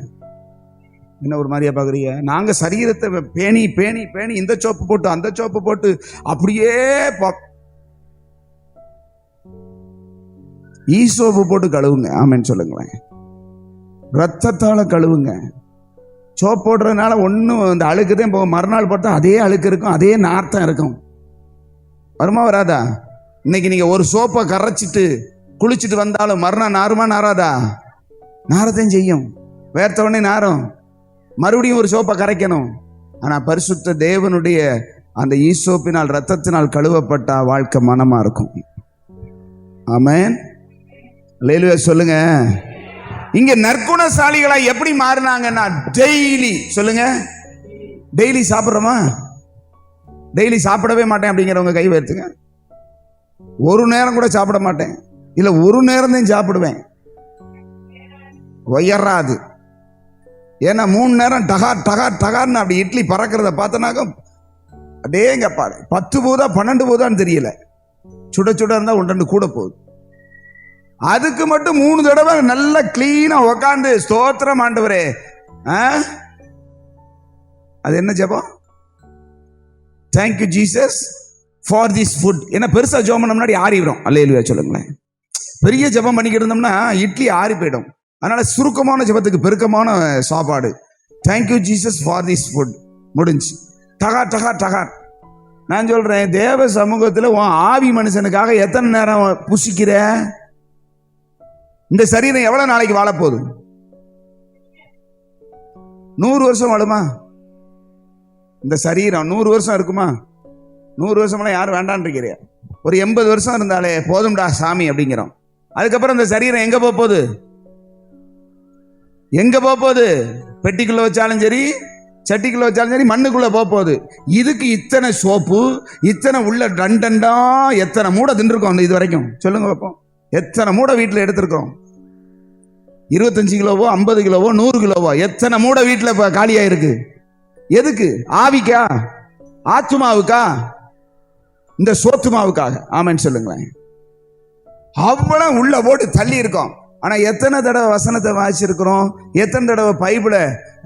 என்ன ஒரு மாதிரியா பாக்குறீங்க? நாங்க சரீரத்தை பேணி பேணி பேணி இந்த சோப்பு போட்டு அந்த சோப்பு போட்டு அப்படியே ஈசோப்பு போட்டு கழுவுங்க. ஆமென் சொல்லுங்களேன். ரத்தத்தால கழுவுங்க. சோப்பு போடுறதுனால ஒன்றும் அந்த அழுக்குதான் போகும். மறுநாள் போட்டா அதே அழுக்கு இருக்கும், அதே நார்த்தம் இருக்கும். வருமா வராதா? இன்னைக்கு நீங்க ஒரு சோப்பை கரைச்சிட்டு குளிச்சுட்டு வந்தாலும் மறுநாள் நாருமா நாராதா? நாரத்தையும் செய்யும். வேர்த்த உடனே நாரும். மறுபடியும் ஒரு சோப்பை கரைக்கணும். ஆனா பரிசுத்த தேவனுடைய அந்த ஈசோப்பினால் ரத்தத்தினால் கழுவப்பட்ட வாழ்க்கை மனமா இருக்கும். ஆமென். அல்லேலூயா சொல்லுங்க. இங்க நற்குணசாலிகளா எப்படி மாறினாங்கன்னா டெய்லி சொல்லுங்க. டெய்லி சாப்பிட்றோமா? டெய்லி சாப்பிடவே மாட்டேன் அப்படிங்கிறவங்க கை உயர்த்துங்க. 1 நேரம் கூட சாப்பிட மாட்டேன், இல்ல 1 நேரம் தான் சாப்பிடுவேன். உயராது. ஏன்னா 3 நேரம் டகார்னு அப்படி இட்லி பறக்கிறத பார்த்தனாக்க அடேங்கப்பாடு 10 போதா 12 போதான்னு தெரியல. சுட இருந்தா 1-2 கூட போகுது. அதுக்கு மட்டும் 3 தடவை நல்லா கிளீனா உக்காந்து ஸ்தோத்திரம் ஆண்டவரே. அது என்ன ஜெபம்? Thank you Jesus for this food. ஏன்னா பெருசா ஜெபம் பண்ண முன்னாடி ஆறி வரும். அல்லேலூயா சொல்லுங்களேன். பெரிய ஜெபம் பண்ணிக்கிட்டு இருந்தோம்னா இட்லி ஆறி போயிடும். அதனால சுருக்கமான ஜெபத்துக்கு பெருக்கமான சாப்பாடு. Thank you Jesus for this food முடிஞ்சு. டகார். நான் சொல்றேன், தேவ சமூகத்தில் உன் ஆவி மனுஷனுக்காக எத்தனை நேரம் புசிக்கிற? இந்த சரீரம் எவ்வளவு நாளைக்கு வாழப்போகுது? 100 வருஷம் வாழுமா? இந்த சரீரம் 100 வருஷம் இருக்குமா? 100 வருஷம்லாம் யாரும் வேண்டான்னு இருக்கிறியா? ஒரு 80 வருஷம் இருந்தாலே போதும்டா சாமி அப்படிங்கிறோம். அதுக்கப்புறம் இந்த சரீரம் எங்க போகுது? எங்க போகுது? பெட்டிக்குள்ள வச்சாலும் சரி, சட்டிக்குள்ள வச்சாலும் சரி, மண்ணுக்குள்ள போகுது. இதுக்கு இத்தனை சோப்பு, இத்தனை உள்ள டண்டா, எத்தனை மூடை தின்றுருக்கோம் இது வரைக்கும்? சொல்லுங்க பார்ப்போம். எத்தனை மூடை வீட்டில் எடுத்திருக்கோம்? 25 கிலோவோ 50 கிலோவோ 100 கிலோவோ எத்தனை மூடை வீட்டில் இப்போ காலியா இருக்கு? எதுக்கு? ஆவிக்கா? ஆத்துமாவுக்கா? இந்த சோத்து மாவுக்காக? ஆமென் சொல்லுங்களேன். அவ்வளவு உள்ள போட்டு தள்ளி இருக்கோம். ஆனா எத்தனை தடவை வசனத்தை வாசிச்சிருக்கிறோம்? எத்தனை தடவை பைபிளை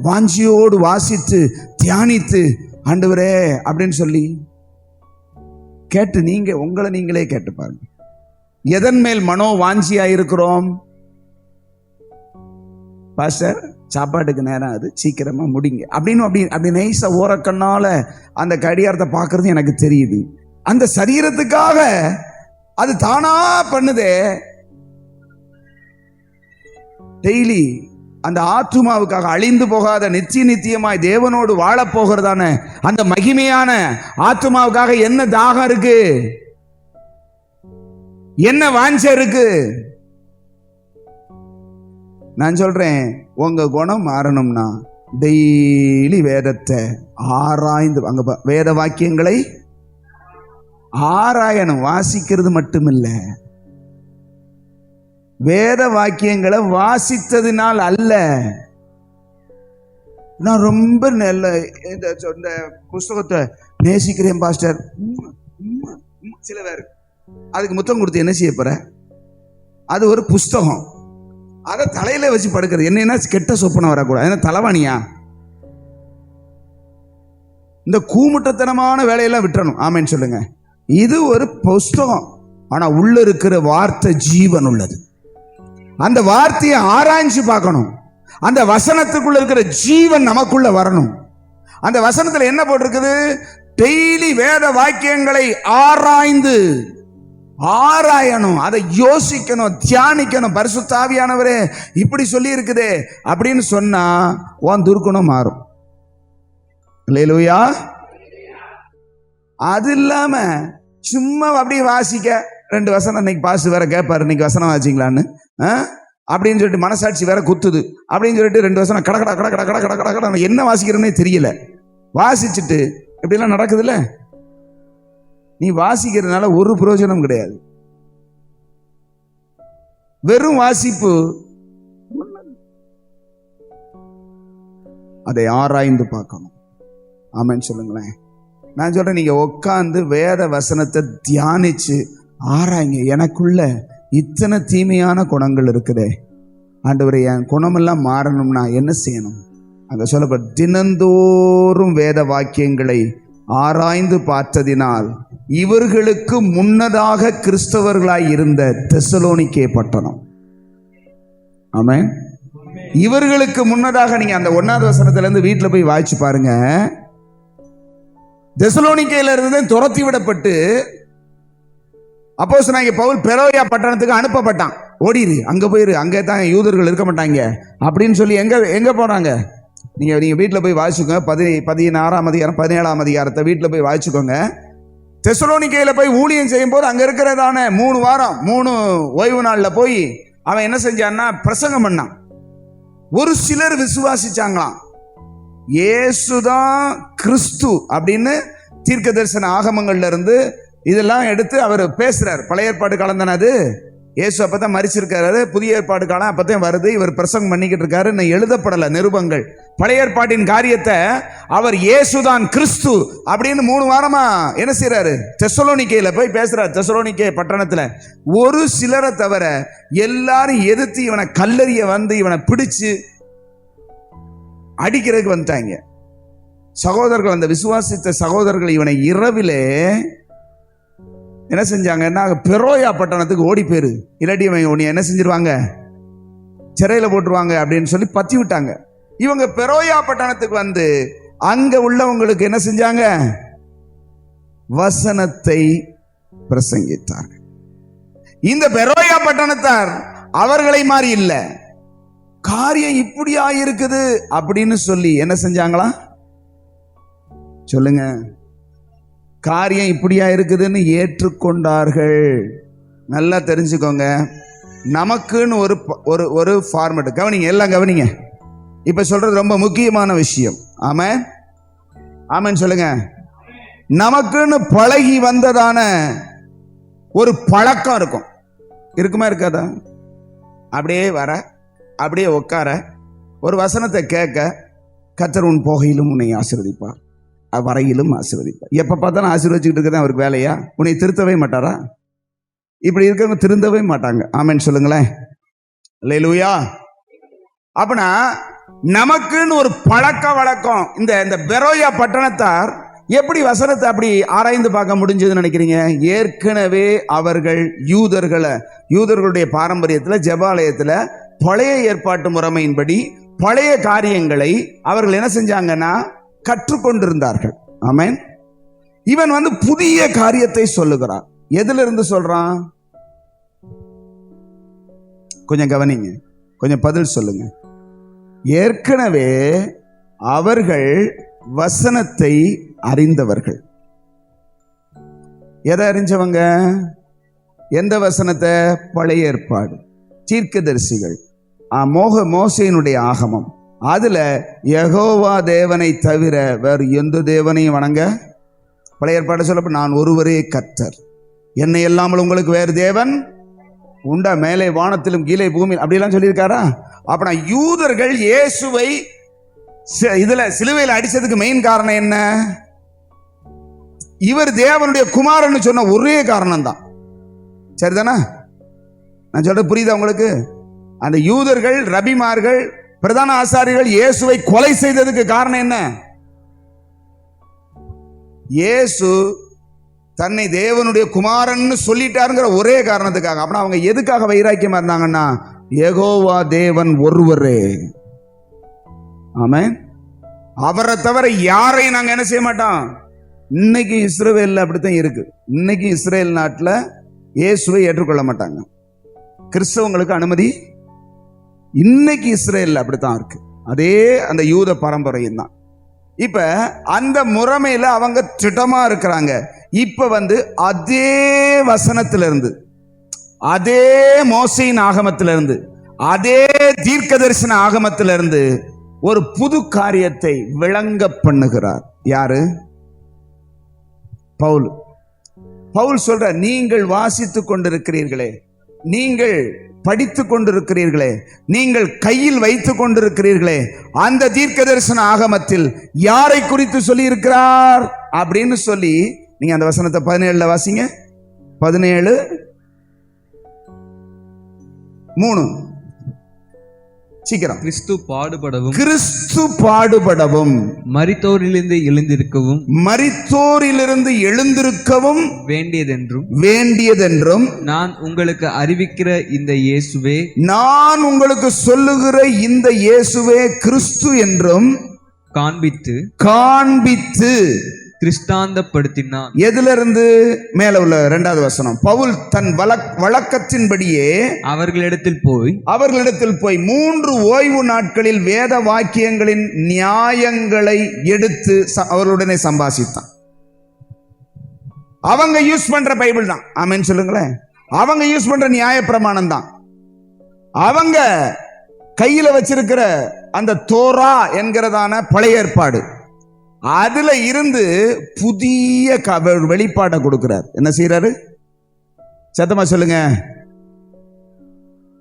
வாஞ்சியோடு வாசித்து தியானித்து ஆண்டவரே அப்படின்னு சொல்லி கேட்டு உங்களை நீங்களே கேட்டு பாருங்க. எதன் மேல் மனோ வாஞ்சியா இருக்கிறோம்? பாஸ்டர் சாப்பாட்டுக்கு நேரம் அது, சீக்கிரமா முடிங்க அப்படின்னு அப்படி நைஸா ஓரக்கண்ணால அந்த கடியாரத்தை பார்க்கறது எனக்கு தெரியுது. அந்த சரீரத்துக்காக அது தானா பண்ணுதே. டெய்லி அந்த ஆத்துமாவுக்காக அழிந்து போகாத நித்தியமாய் தேவனோடு வாழ போகிறதான அந்த மகிமையான ஆத்துமாவுக்காக என்ன தாகம் இருக்கு? என்ன வாஞ்சை இருக்கு? நான் சொல்றேன், உங்க குணம் மாறணும்னா டெய்லி வேதத்தை ஆராய்ந்து, அங்க வேத வாக்கியங்களை ஆராயணும். வாசிக்கிறது மட்டுமில்ல, வேத வாக்கியங்களை வாசித்ததினால் அல்ல. நான் ரொம்ப நல்ல இந்த புஸ்தகத்தை நேசிக்கிறேன் பாஸ்டர். சில பேர் அதுக்கு முத்தம் கொடுத்து என்ன செய்ய போற? அது ஒரு புஸ்தகம், அதை தலையில வச்சு படுக்கிறது. என்ன கெட்ட சொப்பனை வரக்கூடாது. என்ன தலைவாணியா? இந்த கூமுட்டத்தனமான வேலையெல்லாம் விட்டுறணும். ஆமேன்னு சொல்லுங்க. இது ஒரு புஸ்தகம், ஆனா உள்ள இருக்கிற வார்த்தை ஜீவன் உள்ளது. அந்த வார்த்தையை ஆராய்ச்சி பார்க்கணும். அந்த வசனத்துக்குள்ள இருக்கிற ஜீவன் நமக்குள்ள வரணும். அந்த வசனத்துல என்ன போட்டிருக்குது? டெய்லி வேத வாக்கியங்களை ஆராயணும், அதை யோசிக்கணும், தியானிக்கணும். பரிசுத்த ஆவியானவரே இப்படி சொல்லி இருக்குதே அப்படின்னு சொன்னா உன் துர்க்குணம் மாறும். அல்லேலூயா. அது இல்லாம சும்மா அப்படியே வாசிக்க 2 வசனம், இன்னைக்கு பாஸ் வேற கேட்பாரு, இன்னைக்கு வசனம் வாசிக்கலான்னு அப்படின்னு சொல்லிட்டு மனசாட்சி வேற குத்துது அப்படின்னு சொல்லிட்டு 2 வசனம் கட கட கட கட கட கட கட கட என்ன வாசிக்கிறேன்னே தெரியல. வாசிச்சுட்டு இப்படிலாம் நடக்குதுல்ல. நீ வாசிக்கிறதுனால ஒரு பிரயோஜனம் கிடையாது. வெறும் வாசிப்பு. அதை ஆராய்ந்து பார்க்கணும். ஆமென் சொல்லுங்களேன். நான் சொல்றேன், நீங்க உட்கார்ந்து வேத வசனத்தை தியானிச்சு ஆராய்ங்க. எனக்குள்ள இத்தனை தீமையான குணங்கள் இருக்குதே ஆண்டவரே, என் குணமெல்லாம் மாறணும்னா என்ன செய்யணும்? அங்க சொல்லப்பட்ட தினந்தோறும் வேத வாக்கியங்களை ஆராய்ந்து பார்த்ததினால் இவர்களுக்கு முன்னதாக கிறிஸ்தவர்களாய் இருந்த தெசலோனிக்கே பட்டணம். ஆமென். இவர்களுக்கு முன்னதாக நீங்க அந்த 1வது வசனத்துல இருந்து வீட்டுல போய் வாய்ச்சி பாருங்க. தெசலோனிக்கையில இருந்து துரத்தி விடப்பட்டு அப்போஸ்தலனாகிய பவுல் பெரோயா பட்டணத்துக்கு அனுப்பப்பட்டான். ஓடிரு, அங்க போயிரு, அங்கே தான் யூதர்கள் இருக்க மாட்டாங்க அப்படின்னு சொல்லி எங்க போறாங்க? நீங்க வீட்டுல போய் வாசிச்சுக்கோங்க. 16ஆம் அதிகாரம் 17ஆம் அதிகாரத்தை வீட்டுல போய் வாசிச்சுக்கோங்க. தெசலோனிக்கையில போய் ஊழியம் செய்யும் போது அங்க இருக்கிறதான 3 வாரம் 3 ஓய்வு நாள்ல போய் அவன் என்ன செஞ்சான்னா பிரசங்கம் பண்ணான். ஒரு சிலர் விசுவாசிச்சாங்களாம். இயேசுதான் கிறிஸ்து அப்படின்னு தீர்க்க தரிசன ஆகமங்கள்ல இருந்து இதெல்லாம் எடுத்து அவர் பேசுறார். பழைய ஏற்பாடு காலம் தானே அது. இயேசு அப்பதான் மரிச்சிருக்காரு. புதிய ஏற்பாடு காலம் அப்பதான் வருது. இவர் பிரசங்கம் பண்ணிக்கிட்டு இருக்காரு. இன்னும் எழுதப்படல நிருபங்கள். பழைய ஏற்பாட்டின் காரியத்தை அவர் இயேசுதான் கிறிஸ்து அப்படின்னு 3 வாரமா என்ன செய்யறாரு? தெசலோனிக்கையில போய் பேசுறாரு. தெசலோனிக்கே பட்டணத்துல ஒரு சிலரை தவிர எல்லாரும் எதிர்த்து இவனை கல்லறிய வந்து இவனை பிடிச்சு அடிக்கிறதுக்கு வந்துட்டாங்க. சகோதரர்கள், அந்த விசுவாசித்த சகோதரர்கள் இவனை இரவிலே என்ன செஞ்சாங்கன்னா பெரோயா பட்டணத்துக்கு ஓடி போயிரு, இல்லாட்டி இவன் என்ன செஞ்சிருவாங்க, சிறையில போட்டுருவாங்க அப்படின்னு சொல்லி பத்தி விட்டாங்க. இவங்க பெரோயா பட்டணத்துக்கு வந்து அங்க உள்ளவங்களுக்கு என்ன செஞ்சாங்க? வசனத்தை பிரசங்கித்தார்கள். இந்த பெரோயா பட்டணத்தார் அவர்களை மாதிரி இல்லை, காரியம் இப்படியா இருக்குது அப்படின்னு சொல்லி என்ன செஞ்சாங்களா? சொல்லுங்க. காரியம் இப்படியா இருக்குதுன்னு ஏற்றுக்கொண்டார்கள். நல்லா தெரிஞ்சுக்கோங்க, நமக்குன்னு ஒரு ஒரு ஒரு ஃபார்மேட். கவனிங்க, எல்லாம் கவனிங்க. இப்ப சொல்றது ரொம்ப முக்கியமான விஷயம். ஆமென், ஆமென் சொல்லுங்க. நமக்குன்னு பழகி வந்ததான ஒரு பழக்கம் இருக்கும். இருக்குமா இருக்காதா? அப்படியே வர, அப்படியே உட்கார, ஒரு வசனத்தை கேட்க, கர்த்தர் உன் போகையிலும் உன்னை ஆசீர்வதிப்பார், வரையிலும் ஆசீர்வதிப்பார். எப்போ பார்த்தாலும் ஆசீர்வதிச்சுக்கிட்டு இருக்கிறது அவருக்கு வேலையா? உன்னை திருத்தவே மாட்டாரா? இப்படி இருக்கிறவங்க திருந்தவே மாட்டாங்க. ஆமென் சொல்லுங்களேன். அல்லேலூயா. அப்படின்னா நமக்குன்னு ஒரு பழக்க வழக்கம். இந்த பெரோயா பட்டணத்தார் எப்படி வசனத்தை அப்படி ஆராய்ந்து பார்க்க முடிஞ்சதுன்னு நினைக்கிறீங்க? ஏற்கனவே அவர்கள் யூதர்களுடைய பாரம்பரியத்தில், ஜெபாலயத்தில் பழைய ஏற்பாட்டு முறைமையின்படி பழைய காரியங்களை அவர்கள் என்ன செஞ்சாங்கன்னா கற்றுக்கொண்டிருந்தார்கள். ஆமென். இவன் புதிய காரியத்தை சொல்லுகிறான். எதுல இருந்து சொல்றான்? கொஞ்சம் கவனிங்க, கொஞ்சம் பதில் சொல்லுங்க. ஏற்கனவே அவர்கள் வசனத்தை அறிந்தவர்கள். எதை அறிஞ்சவங்க? எந்த வசனத்தை? பழைய ஏற்பாடு, தீர்க்கதரிசிகள், மோசேயினுடைய ஆகமம். அதுல யெகோவா தேவனை தவிர வேறு எந்த தேவனையும் வணங்க, பழைய ஏற்பாடு சொல்லப்ப நான் ஒருவரே கர்த்தர், என்னை இல்லாமல் உங்களுக்கு வேறு தேவன் உண்டா? மேலே வானத்திலும் கீழே பூமி, அப்படியெல்லாம் சொல்லியிருக்காரா? அப்ப யூதர்கள் இயேசுவை இதுல சிலுவையில் அடிச்சதுக்கு மெயின் காரணம் என்ன? இவர் தேவனுடைய குமாரன் சொன்ன ஒரே காரணம் தான். சரிதானா? நான் சொல்றது புரியுதா உங்களுக்கு? அந்த யூதர்கள், ரபிமார்கள், பிரதான ஆசாரிகள் இயேசுவை கொலை செய்ததுக்கு காரணம் என்ன? இயேசு தன்னை தேவனுடைய குமாரன்னு சொல்லிட்டாருங்கிற ஒரே காரணத்துக்காக. அப்படின்னா அவங்க எதுக்காக வைராக்கியமா இருந்தாங்கன்னா, யெகோவா தேவன் ஒருவரே. ஆமென். அவரை தவிர யாரையும் நாங்க என்ன செய்ய மாட்டோம். இன்னைக்கு இஸ்ரவேல் அப்படித்தான் இருக்கு. இன்னைக்கு இஸ்ரேல் நாட்டில் இயேசுவை ஏற்றுக்கொள்ள மாட்டாங்க. கிறிஸ்தவங்களுக்கு அனுமதி இன்னைக்கு இஸ்ரேல் அப்படித்தான் இருக்கு. அதே அந்த யூத பாரம்பரியம் தான். இப்ப அந்த முறைமையில அவங்க திட்டமா இருக்கிறாங்க. இப்ப அதே வசனத்திலிருந்து, அதே மோசேயின் ஆகமத்திலிருந்து, அதே தீர்க்கதரிசன ஆகமத்திலிருந்து ஒரு புது காரியத்தை விளங்க பண்ணுகிறார். யாரு? பவுல் சொல்ற, நீங்கள் வாசித்துக் கொண்டிருக்கிறீர்களே, நீங்கள் படித்துக் கொண்டிருக்கிறீர்களே, நீங்கள் கையில் வைத்துக் கொண்டிருக்கிறீர்களே, அந்த தீர்க்கதரிசன ஆகமத்தில் யாரை குறித்து சொல்லி இருக்கிறார் அப்படின்னு சொல்லி நீங்க அந்த வசனத்தை 17 வாசிங்க. 17:3 சீக்கிரம். கிறிஸ்து பாடுபடவும் மரித்தோரிலிருந்து எழுந்திருக்கவும் வேண்டியதென்றும் நான் உங்களுக்கு அறிவிக்கிற இந்த இயேசுவே, நான் உங்களுக்கு சொல்லுகிற இந்த இயேசுவே கிறிஸ்து என்றும் காண்பித்து கிறிஸ்தாந்தப்படுத்தினான். எதிலிருந்து? மேல உள்ள 2வது வசனம். பவுல் தன் வழக்கத்தின்படியே அவர்களிடத்தில் போய் 3 ஓய்வு நாட்களில் வேத வாக்கியங்களின் நியாயங்களை எடுத்து அவர்களுடனே சம்பாஷித்தான். அவங்க யூஸ் பண்ற பைபிள் தான். ஆமென் சொல்லுங்களேன். அவங்க யூஸ் பண்ற நியாய பிரமாணம் தான். அவங்க கையில வச்சிருக்கிற அந்த தோரா என்கிறதான பழைய ஏற்பாடு, அதுல இருந்து புதிய வெளிப்பாடை கொடுக்கிறார். என்ன செய்யறாரு? சத்தமா சொல்லுங்க.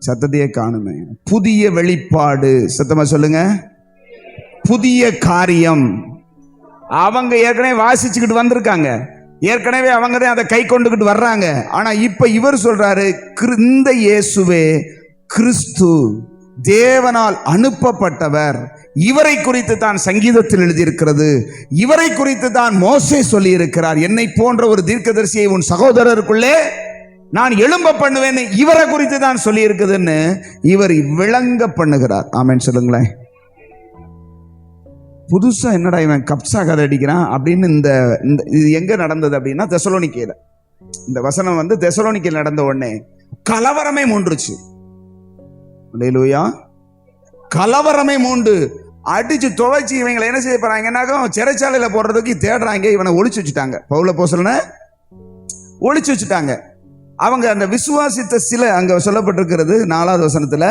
சத்தத்தையே காணுமே. புதிய வெளிப்பாடு. சத்தமா சொல்லுங்க. புதிய காரியம். அவங்க ஏற்கனவே வாசிச்சுக்கிட்டு வந்திருக்காங்க. ஏற்கனவே அவங்க தான் அதை கை கொண்டுகிட்டு வர்றாங்க. ஆனா இப்ப இவர் சொல்றாரு, இந்த இயேசுவே கிறிஸ்து, தேவனால் அனுப்பப்பட்டவர். இவரை குறித்து தான் சங்கீதத்தில் எழுதியிருக்கிறது. இவரை குறித்து தான் மோசே சொல்லி இருக்கிறார். என்னை போன்ற ஒரு தீர்க்கதரிசியை உன் சகோதரருக்குள்ளே நான் எழும்ப பண்ணுவேன், இவரை குறித்து தான் சொல்லி இருக்குதுன்னு இவர் விளங்க பண்ணுகிறார். ஆமென் சொல்லுங்களேன். புதுசா என்னடா இவன் கப்சா கதை அடிக்கிறான் அப்படின்னு இது எங்க நடந்தது அப்படின்னா தெசலோனிக்கேல. இந்த வசனம் தெசலோனிக்கேல நடந்த உடனே கலவரமே மூண்டுருச்சு. அல்லேலூயா. கலவரமே மூண்டு அடிச்சு துவைச்சு இவங்களை என்ன செய்ய போறாங்கன்னாக்கா சிறைச்சாலையில போடுறதுக்கு தேடுறாங்க. இவனை ஒளிச்சு வச்சுட்டாங்க. பவுல அப்போஸ்தலனை ஒளிச்சு வச்சுட்டாங்க. அவங்க அந்த விசுவாசித்த சில அங்க சொல்லப்பட்டிருக்கிறது 4வது வசனத்துல,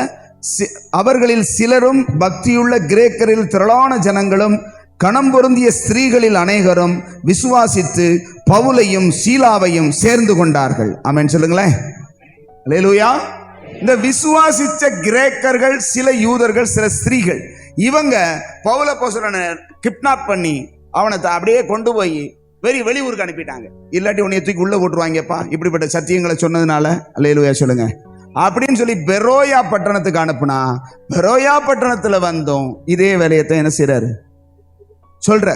அவர்களில் சிலரும் பக்தியுள்ள கிரேக்கரில் திரளான ஜனங்களும் கணம் பொருந்திய ஸ்திரீகளில் அநேகரும் விசுவாசித்து பவுலையும் சீலாவையும் சேர்ந்து கொண்டார்கள். ஆமென் சொல்லுங்களேன். அல்லேலூயா. இந்த விசுவாசித்த கிரேக்கர்கள், சில யூதர்கள், சில ஸ்திரீகள், இவங்க பவுல அப்போஸ்தலனை கிட்னாப் பண்ணி அவனை அப்படியே கொண்டு போய் வெளியூருக்கு அனுப்பிட்டாங்க. இல்லாட்டி உன்னை தூக்கி உள்ள போட்டுருவாங்கப்பா இப்படிப்பட்ட சத்தியங்களை சொன்னதுனால. அல்லேலூயா சொல்லுங்க. அப்படின்னு சொல்லி பெரோயா பட்டணத்துக்கு அனுப்புனா, பெரோயா பட்டணத்துல வந்தோம் இதே வேலையத்தை என்ன செய்யறாரு சொல்ற.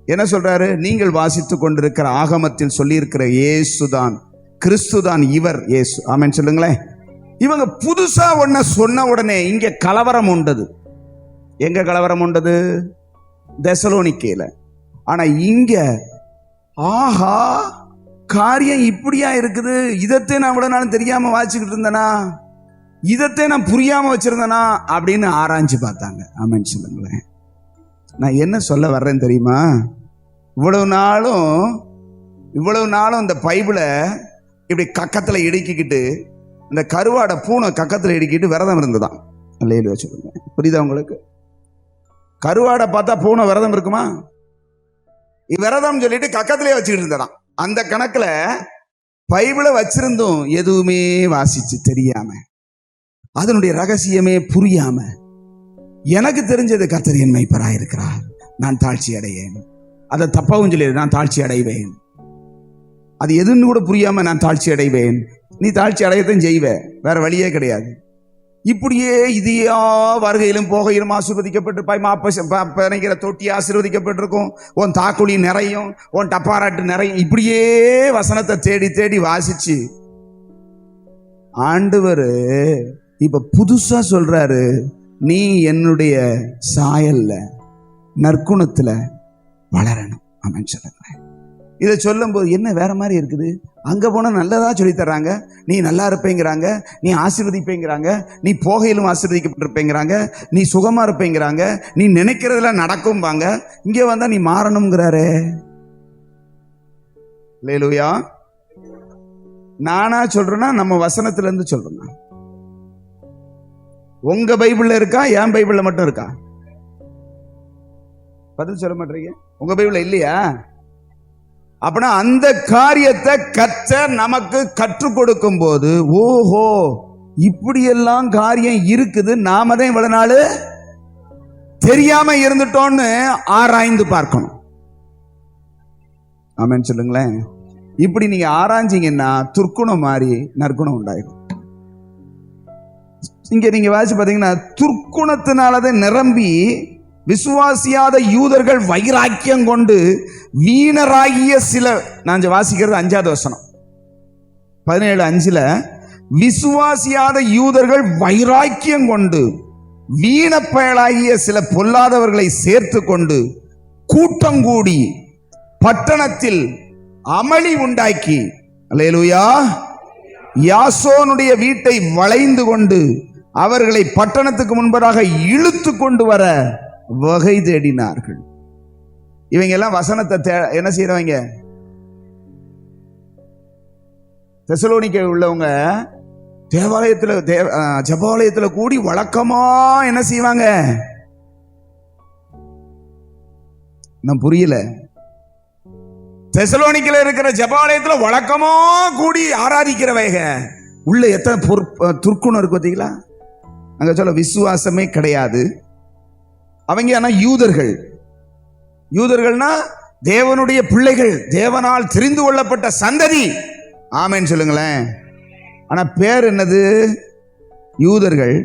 என்ன சொல்றாரு? நீங்கள் வாசித்து கொண்டிருக்கிற ஆகமத்தில் சொல்லி இருக்கிற இயேசுதான், கிறிஸ்துதான் இவர் இயேசு. ஆமென் சொல்லுங்களேன். இவங்க புதுசா ஒன்ன சொன்ன உடனே இங்க கலவரம் உண்டது. எங்க கலவரம் உண்டது? தெசலோனிக்கேல. ஆனா இங்க ஆஹா காரியம் இப்படியா இருக்குது, இதத்தை நான் இவ்வளவு நாளும் தெரியாம வாசிக்கிட்டு இருந்தேனா, இதத்தை நான் புரியாம வச்சிருந்தேனா அப்படின்னு ஆராய்ச்சி பார்த்தாங்க. ஆமென் சொல்லுங்களேன். நான் என்ன சொல்ல வர்றேன்னு தெரியுமா? இவ்வளவு நாளும் இந்த பைபிளை இப்படி கக்கத்துல இடுக்கிக்கிட்டு, இந்த கருவாடை பூனை கக்கத்துல இடுக்கிட்டு விரதம் இருந்ததான். அல்லேலூயா சொல்லுங்க. புரியுதா உங்களுக்கு? கருவாடை பார்த்தா பூனை விரதம் இருக்குமா? விரதம் சொல்லிட்டு கக்கத்திலே வச்சுக்கிட்டு இருந்ததான். அந்த கணக்குல பைபிளை வச்சிருந்தோம், எதுவுமே வாசிச்சு தெரியாம, அதனுடைய ரகசியமே புரியாம, எனக்கு தெரிஞ்சது கர்த்தர் என் மேய்ப்பராய் இருக்கிறார், நான் தாழ்ச்சி அடையேன், அதை தப்பாவும் சொல்லி நான் தாழ்ச்சி அடைவேன், அது எதுன்னு கூட புரியாம நான் தாழ்ச்சி அடைவேன். நீ தாழ்ச்சி அடையத்தான் செய்வ, வேற வழியே கிடையாது. இப்படியே இதையா வருகையிலும் போகையிலும் ஆசீர்வதிக்கப்பட்டிருப்பாய். மாப்பிற தொட்டி ஆசீர்வதிக்கப்பட்டிருக்கும், உன் தாக்குழி நிறையும், உன் டப்பாராட்டு நிறையும். இப்படியே வசனத்தை தேடி தேடி வாசிச்சு ஆண்டவர் இப்ப புதுசா சொல்றாரு, நீ என்னுடைய சாயல்ல நற்குணத்துல வளரணும். ஆமென் சொல்லுங்க. இதை சொல்லும் போது என்ன வேற மாதிரி இருக்குது? அங்க போனா நல்லதா சொல்லி தர்றாங்க, நீ நல்லா இருப்பேங்கிறாங்க, நீ ஆசீர்வதிப்பேங்கிறாங்க, நீ போகையிலும் ஆசீர்வதிக்கப்பட்டிருப்பேங்கிறாங்க, நீ சுகமா இருப்பேங்கிறாங்க, நீ நினைக்கிறதுல நடக்கும்பாங்க. இங்க வந்தா நீ மாறணுங்கிறாரே. அல்லேலூயா. நானா சொல்றேன்னா நம்ம வசனத்துல இருந்து சொல்றேன். உங்க பைபிள்ல இருக்கா, என் பைபிள்ல மட்டும் இருக்கா? பதில் சொல்ல மாட்டீங்க. உங்க பைபிள்ல இல்லையா? அப்படின்னா அந்த காரியத்தை கர்த்தர் நமக்கு கற்றுக் கொடுக்கும் போது, ஓஹோ இப்படியெல்லாம் காரியம் இருக்குது, நாம தான் இவ்வளவு நாள் தெரியாம இருந்துட்டோம்னு ஆராய்ந்து பார்க்கணும். ஆமென் சொல்லுங்களேன். இப்படி நீங்க ஆராய்ஞ்சீங்கன்னா துர்க்குணம் மாறி நற்குணம் உண்டாயிடும். இங்க நீங்க வாசி பாத்தீங்கன்னா, துர்க்குணத்தினாலதான் நிரம்பி விசுவாசியாத யூதர்கள் வைராக்கியம் கொண்டு வீணராகிய சில, நான் வாசிக்கிறது 5வது வசனம் 17:5, விசுவாசியாத யூதர்கள் வைராக்கியம் கொண்டு வீணப்பயலாகிய சில பொல்லாதவர்களை சேர்த்து கொண்டு கூட்டம் கூடி பட்டணத்தில் அமளி உண்டாக்கி, அல்லேலூயா, யாசோனுடைய வீட்டை வளைந்து கொண்டு அவர்களை பட்டணத்துக்கு முன்பதாக இழுத்து கொண்டு வர வகை தேடினார்கள். இவங்க எல்லாம் வசனத்தை என்ன செய்யறவங்க? தெசலோனிக்கே உள்ளவங்க ஜெபாலயத்துல கூடி வழக்கமா என்ன செய்வாங்க? நான் புரியல. தெசலோனிக்கல இருக்கிற ஜெபாலயத்துல வழக்கமா கூடி ஆராதிக்கிறவங்க உள்ள எத்தனை துர்க்குணம் இருக்கு பார்த்தீங்களா? அங்க சொல்ல விசுவாசமே கிடையாது. அவங்க ஆனா யூதர்கள்னா தேவனுடைய பிள்ளைகள், தேவனால் தெரிந்து கொள்ளப்பட்ட சந்ததி. ஆமென் சொல்லுங்களேன். ஆனா பேர் என்னது? யூதர்கள்.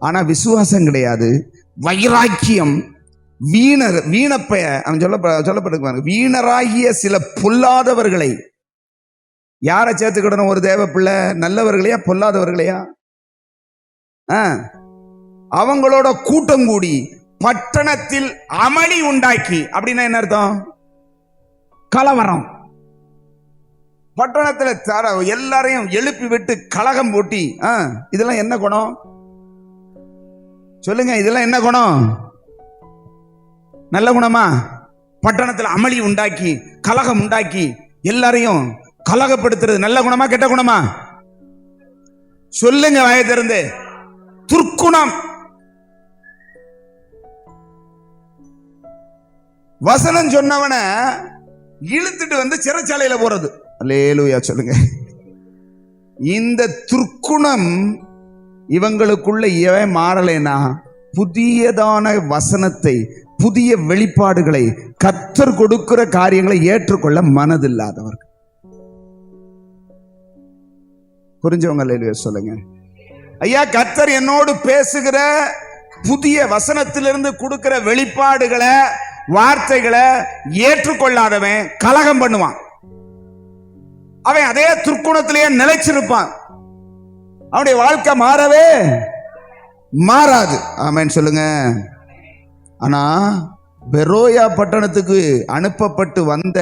ஆனா விசுவாசம் கிடையாது, வைராக்கியம், வீணப்பய அவன் சொல்லப்பட்டிருக்காங்க. வீணராகிய சில பொல்லாதவர்களை. யாரை சேர்த்துக்கிடணும்? ஒரு தேவ பிள்ளை நல்லவர்களையா பொல்லாதவர்களையா? அவங்களோட கூட்டம் கூடி பட்டணத்தில் அமளி உண்டாக்கி. அப்படின்னா என்ன அர்த்தம்? கலவரம். பட்டணத்துல எல்லாரையும் எழுப்பி விட்டு கலகம் போட்டி. இதெல்லாம் என்ன குணம்? சொல்லுங்க, இதெல்லாம் என்ன குணம்? நல்ல குணமா? பட்டணத்தில் அமளி உண்டாக்கி கலகம் உண்டாக்கி எல்லாரையும் கலகப்படுத்துறது நல்ல குணமா கெட்ட குணமா? சொல்லுங்க வாயை திறந்து. துர்க்குணம். வசனம் சொன்னவன இழுத்துட்டு வந்து சிறைச்சாலையில போறது. அல்லேலூயா சொல்லுங்க. இந்த துர்க்குணம் இவங்களுக்குள்ள ஏன் மாறலைன்னா, புதியதான வசனத்தை, புதிய வெளிப்பாடுகளை, கர்த்தர் கொடுக்கிற காரியங்களை ஏற்றுக்கொள்ள மனதில்லாதவர்கள். புரிஞ்சவங்க அல்லேலூயா சொல்லுங்க. ஐயா, கர்த்தர் என்னோடு பேசுகிற புதிய வசனத்திலிருந்து கொடுக்கிற வெளிப்பாடுகளை, வார்த்தைகளை ஏற்றுக்கொள்ளாதவன் கலகம் பண்ணுவான். அவன் அதே துர்க்குணத்திலேயே நிலைச்சிருப்பான். அவனுடைய வாழ்க்கை மாறவே மாறாது. ஆமென் சொல்லுங்க. ஆனா பெரோயா பட்டணத்துக்கு அனுப்பப்பட்டு வந்த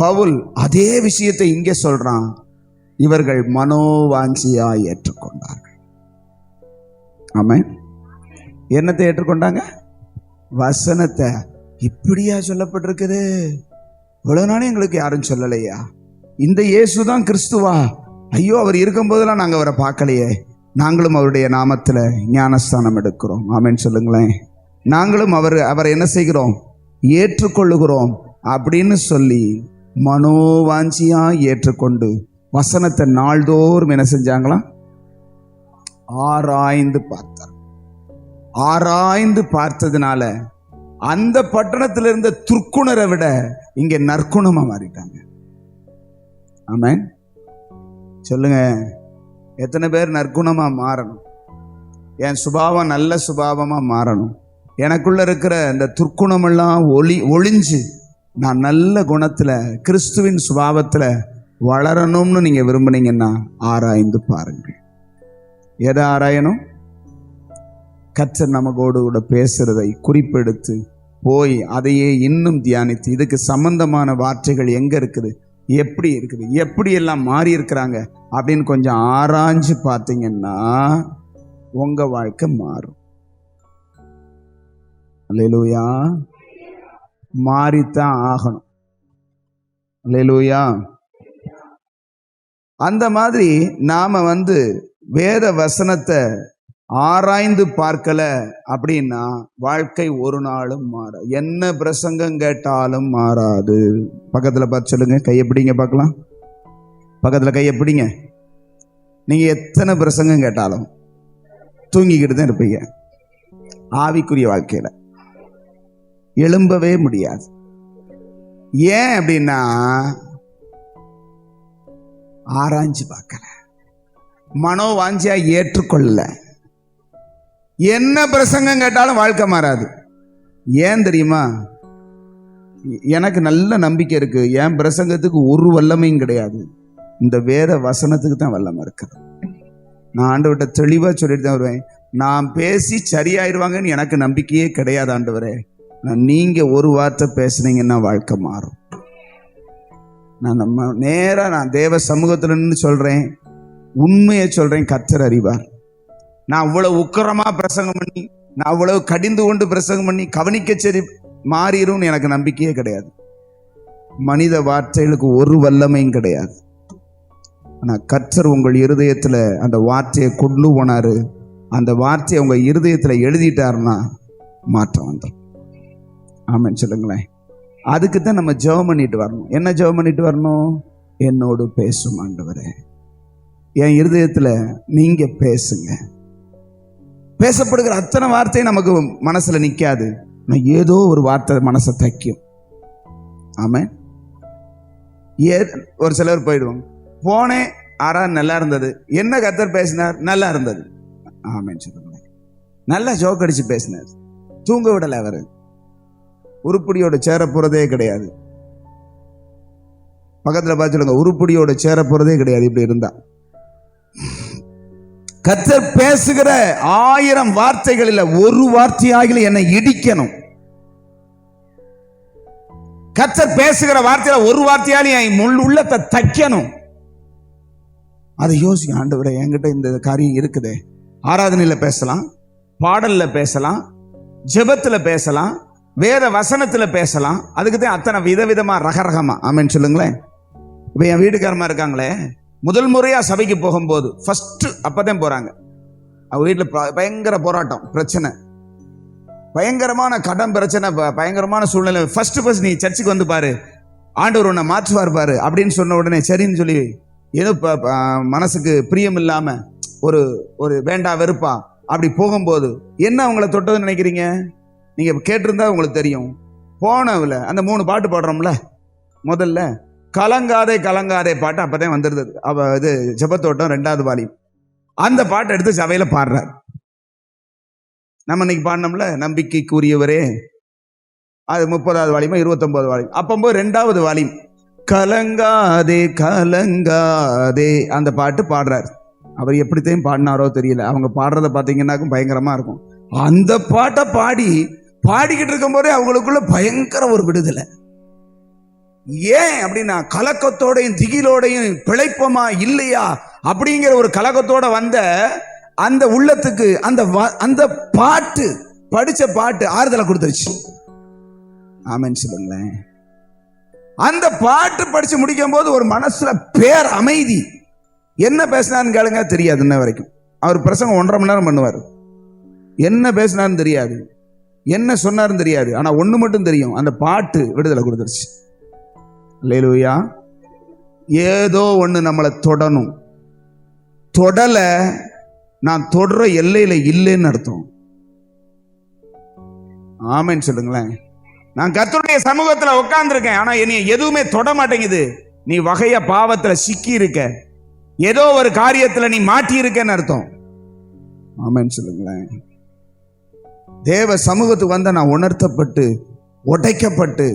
பவுல் அதே விஷயத்தை இங்கே சொல்றான். இவர்கள் மனோவாஞ்சியா ஏற்றுக்கொண்டார்கள். ஆமென். என்னத்தை ஏற்றுக்கொண்டாங்க? வசனத்தை. இப்படியா சொல்லப்பட்டிருக்குது? இவ்வளவு நாளே எங்களுக்கு யாரும் சொல்லலையா? இந்த இயேசுதான் கிறிஸ்துவா? ஐயோ, அவர் இருக்கும் போதெல்லாம் நாங்க அவரை பார்க்கலையே. நாங்களும் அவருடைய நாமத்துல ஞானஸ்தானம் எடுக்கிறோம். ஆமென் சொல்லுங்களேன். நாங்களும் அவரை என்ன செய்கிறோம்? ஏற்றுக்கொள்ளுகிறோம் அப்படின்னு சொல்லி மனோவாஞ்சியா ஏற்றுக்கொண்டு வசனத்தை நாள்தோறும் என்ன செஞ்சாங்களாம்? ஆராய்ந்து பார்த்தார். ஆராய்ந்து பார்த்ததுனால அந்த பட்டணத்தில் இருந்த துர்க்குணரை விட இங்க நற்குணமா மாறிட்டாங்க. ஆமென் சொல்லுங்க. எத்தனை பேர் நற்குணமா மாறணும்? என் சுபாவம் நல்ல சுபாவமா மாறணும். எனக்குள்ள இருக்கிற இந்த துர்க்குணமெல்லாம் ஒளிஞ்சு நான் நல்ல குணத்துல, கிறிஸ்துவின் சுபாவத்துல வளரணும்னு நீங்க விரும்புனீங்கன்னா ஆராய்ந்து பாருங்கள். எதை ஆராயணும்? கர்த்தர் நமக்கோடு கூட பேசுறதை குறிப்பெடுத்து போய் அதையே இன்னும் தியானித்து, இதுக்கு சம்பந்தமான வார்த்தைகள் எங்க இருக்குது, எப்படி இருக்குது, எப்படி எல்லாம் மாறி இருக்கிறாங்க அப்படின்னு கொஞ்சம் ஆராய்ஞ்சு பார்த்தீங்கன்னா உங்க வாழ்க்கை மாறும். அல்லேலூயா. மாறித்தான் ஆகணும். அல்லேலூயா. அந்த மாதிரி நாம வேத வசனத்தை ஆராய்ந்து பார்க்கல அப்படின்னா வாழ்க்கை ஒரு நாளும் மாறாது. என்ன பிரசங்கம் கேட்டாலும் மாறாது. பக்கத்துல பார்த்து சொல்லுங்க. கையை பிடிங்க பார்க்கலாம். பக்கத்துல கையை பிடிங்க. நீங்க எத்தனை பிரசங்கம் கேட்டாலும் தூங்கிக்கிட்டு தான் இருப்பீங்க. ஆவிக்குரிய வாழ்க்கையில எழும்பவே முடியாது. ஏன் அப்படின்னா ஆராய்ஞ்சு பார்க்கல, மனோவாஞ்சியா ஏற்றுக்கொள்ளல. என்ன பிரசங்கம் கேட்டாலும் வாழ்க்கை மாறாது. ஏன் தெரியுமா? எனக்கு நல்ல நம்பிக்கை இருக்கு. என் பிரசங்கத்துக்கு ஒரு வல்லமையும் கிடையாது. இந்த வேத வசனத்துக்கு தான் வல்லமை இருக்குது. நான் ஆண்டவர்கிட்ட தெளிவா சொல்லிட்டு தான் வருவேன். நான் பேசி சரியாயிருவாங்கன்னு எனக்கு நம்பிக்கையே கிடையாது ஆண்டவரே. நீங்க ஒரு வார்த்தை பேசுனீங்கன்னா வாழ்க்கை மாறும். நான் தேவ சமூகத்துல நின்று சொல்றேன், உண்மையை சொல்றேன். கர்த்தர் அறிவார். நான் அவ்வளவு உக்கரமா பிரசங்கம் பண்ணி, நான் அவ்வளவு கடிந்து கொண்டு பிரசங்கம் பண்ணி கவனிக்க சரி மாறிடும் எனக்கு நம்பிக்கையே கிடையாது. மனித வார்த்தைகளுக்கு ஒரு வல்லமையும் கிடையாது. ஆனா கர்த்தர் உங்கள் இருதயத்துல அந்த வார்த்தையை கொண்டு போனாரு. அந்த வார்த்தையை உங்க இருதயத்துல எழுதிட்டாருன்னா மாற்றம் வந்துடும். ஆமென் சொல்லுங்களேன். அதுக்கு தான் நம்ம ஜெபம் பண்ணிட்டு வரணும். என்ன ஜெபம் பண்ணிட்டு வரணும்? என்னோடு பேசும் ஆண்டவரே, என் இருதயத்துல நீங்க பேசுங்க. பேசப்படுகிற அத்தனை வார்த்தையும் நமக்கு மனசுல நிக்காது. ஏதோ ஒரு வார்த்தை மனசை தைக்கும். ஆமென். ஒரு சிலர் போயிடுவாங்க. போனேன், நல்லா இருந்தது. என்ன கர்த்தர் பேசினார்? நல்லா இருந்தது. ஆமென் சொல்லுங்க. நல்லா ஜோக் அடிச்சு பேசினார். தூங்க விடல. அவரு உருப்படியோட சேர போறதே கிடையாது. பக்கத்துல பார்த்து சொல்லுங்க, உருப்படியோட சேர போறதே கிடையாது. இப்படி இருந்தா கர்த்தர் பேசுகிற 1000 வார்த்தைகளில் ஒரு வார்த்தையாக என்னை இடிக்கணும். கர்த்தர் பேசுகிற வார்த்தையில ஒரு வார்த்தையால என் உள்ளத்தை தைக்கணும். அதை யோசிக்க. ஆண்டவரே, என்கிட்ட இந்த காரியம் இருக்குதே. ஆராதனையில பேசலாம், பாடல்ல பேசலாம், ஜெபத்துல பேசலாம், வேத வசனத்துல பேசலாம். அதுக்கு தான் அத்தனை விதவிதமா ரகரகமா. ஆமென் சொல்லுங்களேன். இப்போ என் வீட்டுக்காரமா இருக்காங்களே, முதல் முறையா சபைக்கு போகும்போது ஃபர்ஸ்ட் அப்பதான் போறாங்க. அவங்க வீட்டில் பயங்கர போராட்டம், பிரச்சனை, பயங்கரமான கடன் பிரச்சனை, பயங்கரமான சூழ்நிலை. ஃபர்ஸ்ட் நீ சர்ச்சுக்கு வந்து பாரு, ஆண்டவர் உன்னை மாற்றுவார் பாரு அப்படின்னு சொன்ன உடனே சரின்னு சொல்லி ஏதோ மனசுக்கு பிரியம் இல்லாம ஒரு ஒரு வேண்டா வெறுப்பா அப்படி போகும்போது என்ன அவங்கள தொட்டதுன்னு நினைக்கிறீங்க? நீங்க கேட்டிருந்தா உங்களுக்கு தெரியும். போனவில் அந்த 3 பாட்டு பாடுறோம்ல, முதல்ல கலங்காதே கலங்காதே பாட்டு அப்பதான் வந்துருது. இது ஜெபத்தோட்டம் 2வது வால்யூம். அந்த பாட்டை எடுத்து சபையில பாடுறார். நம்ம இன்னைக்கு பாடினோம்ல, நம்பிக்கைக்குரியவரே, அது 30வது வால்யூமா 29வது வால்யூம். அப்போ 2வது வால்யூம் கலங்காதே கலங்காதே அந்த பாட்டு பாடுறார். அவர் எப்படித்தையும் பாடினாரோ தெரியல. அவங்க பாடுறத பார்த்தீங்கன்னாக்கும் பயங்கரமா இருக்கும். அந்த பாட்டை பாடிக்கிட்டு இருக்கும் போதே அவங்களுக்குள்ள பயங்கர ஒரு விடுதலை. ஏன் அப்படின்னா, கலக்கத்தோடையும் திகிலோடையும் பிழைப்பமா இல்லையா அப்படிங்கிற ஒரு கலக்கத்தோட வந்த அந்த உள்ளத்துக்கு அந்த பாட்டு, படிச்ச பாட்டு ஆறுதலை கொடுத்துருச்சு. ஆமென் சொல்லுங்களேன். அந்த பாட்டு படிச்சு முடிக்கும் போது ஒரு மனசுல பேர் அமைதி. என்ன பேசினான்னு கேளுங்க, தெரியாது இன்ன வரைக்கும். அவர் பிரசங்கம் 1.5 மணி நேரம் பண்ணுவார். என்ன பேசினாருன்னு தெரியாது, என்ன சொன்னாருன்னு தெரியாது. ஆனா ஒண்ணு மட்டும் தெரியும், அந்த பாட்டு விடுதலை கொடுத்துருச்சு. அல்லேலூயா. ஏதோ ஒண்ணு நம்மளை தொடணும். தொடல, நான் தொடர எல்லையில இல்லைன்னு அர்த்தம். ஆமென் சொல்லுங்களேன். நான் கர்த்தருடைய சமூகத்துல உட்கார்ந்துருக்கேன், ஆனா என்னைய எதுவுமே தொட மாட்டேங்குது. நீ வகைய பாவத்துல சிக்கி இருக்க, ஏதோ ஒரு காரியத்துல நீ மாட்டி இருக்கன்னு அர்த்தம். ஆமென் சொல்லுங்களேன். தேவ சமூகத்துக்கு வந்த நான் உணர்த்தப்பட்டு, உடைக்கப்பட்டு,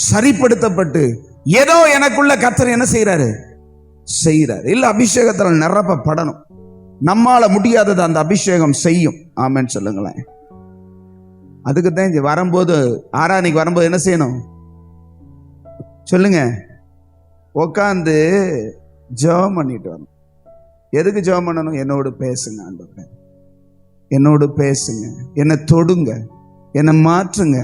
சரிப்படுத்தப்பட்டு, ஏதோ எனக்குள்ள கர்த்தர் என்ன செய்யறாரு? இல்ல, அபிஷேகத்துல நிரப்பப்படணும். நம்மால முடியாதது அந்த அபிஷேகம் செய்யும். ஆமென் சொல்லுங்களேன். அதுக்கு தான் இங்க வரும்போது, ஆராதனைக்கு வரும்போது என்ன செய்யணும் சொல்லுங்க? உட்காந்து ஜெபம் பண்ணிட்டு வரணும். எதுக்கு ஜெபம் பண்ணணும்? என்னோடு பேசுங்க ஆண்டவரே, என்னோடு பேசுங்க, என்னை தொடுங்க, என்னை மாற்றுங்க.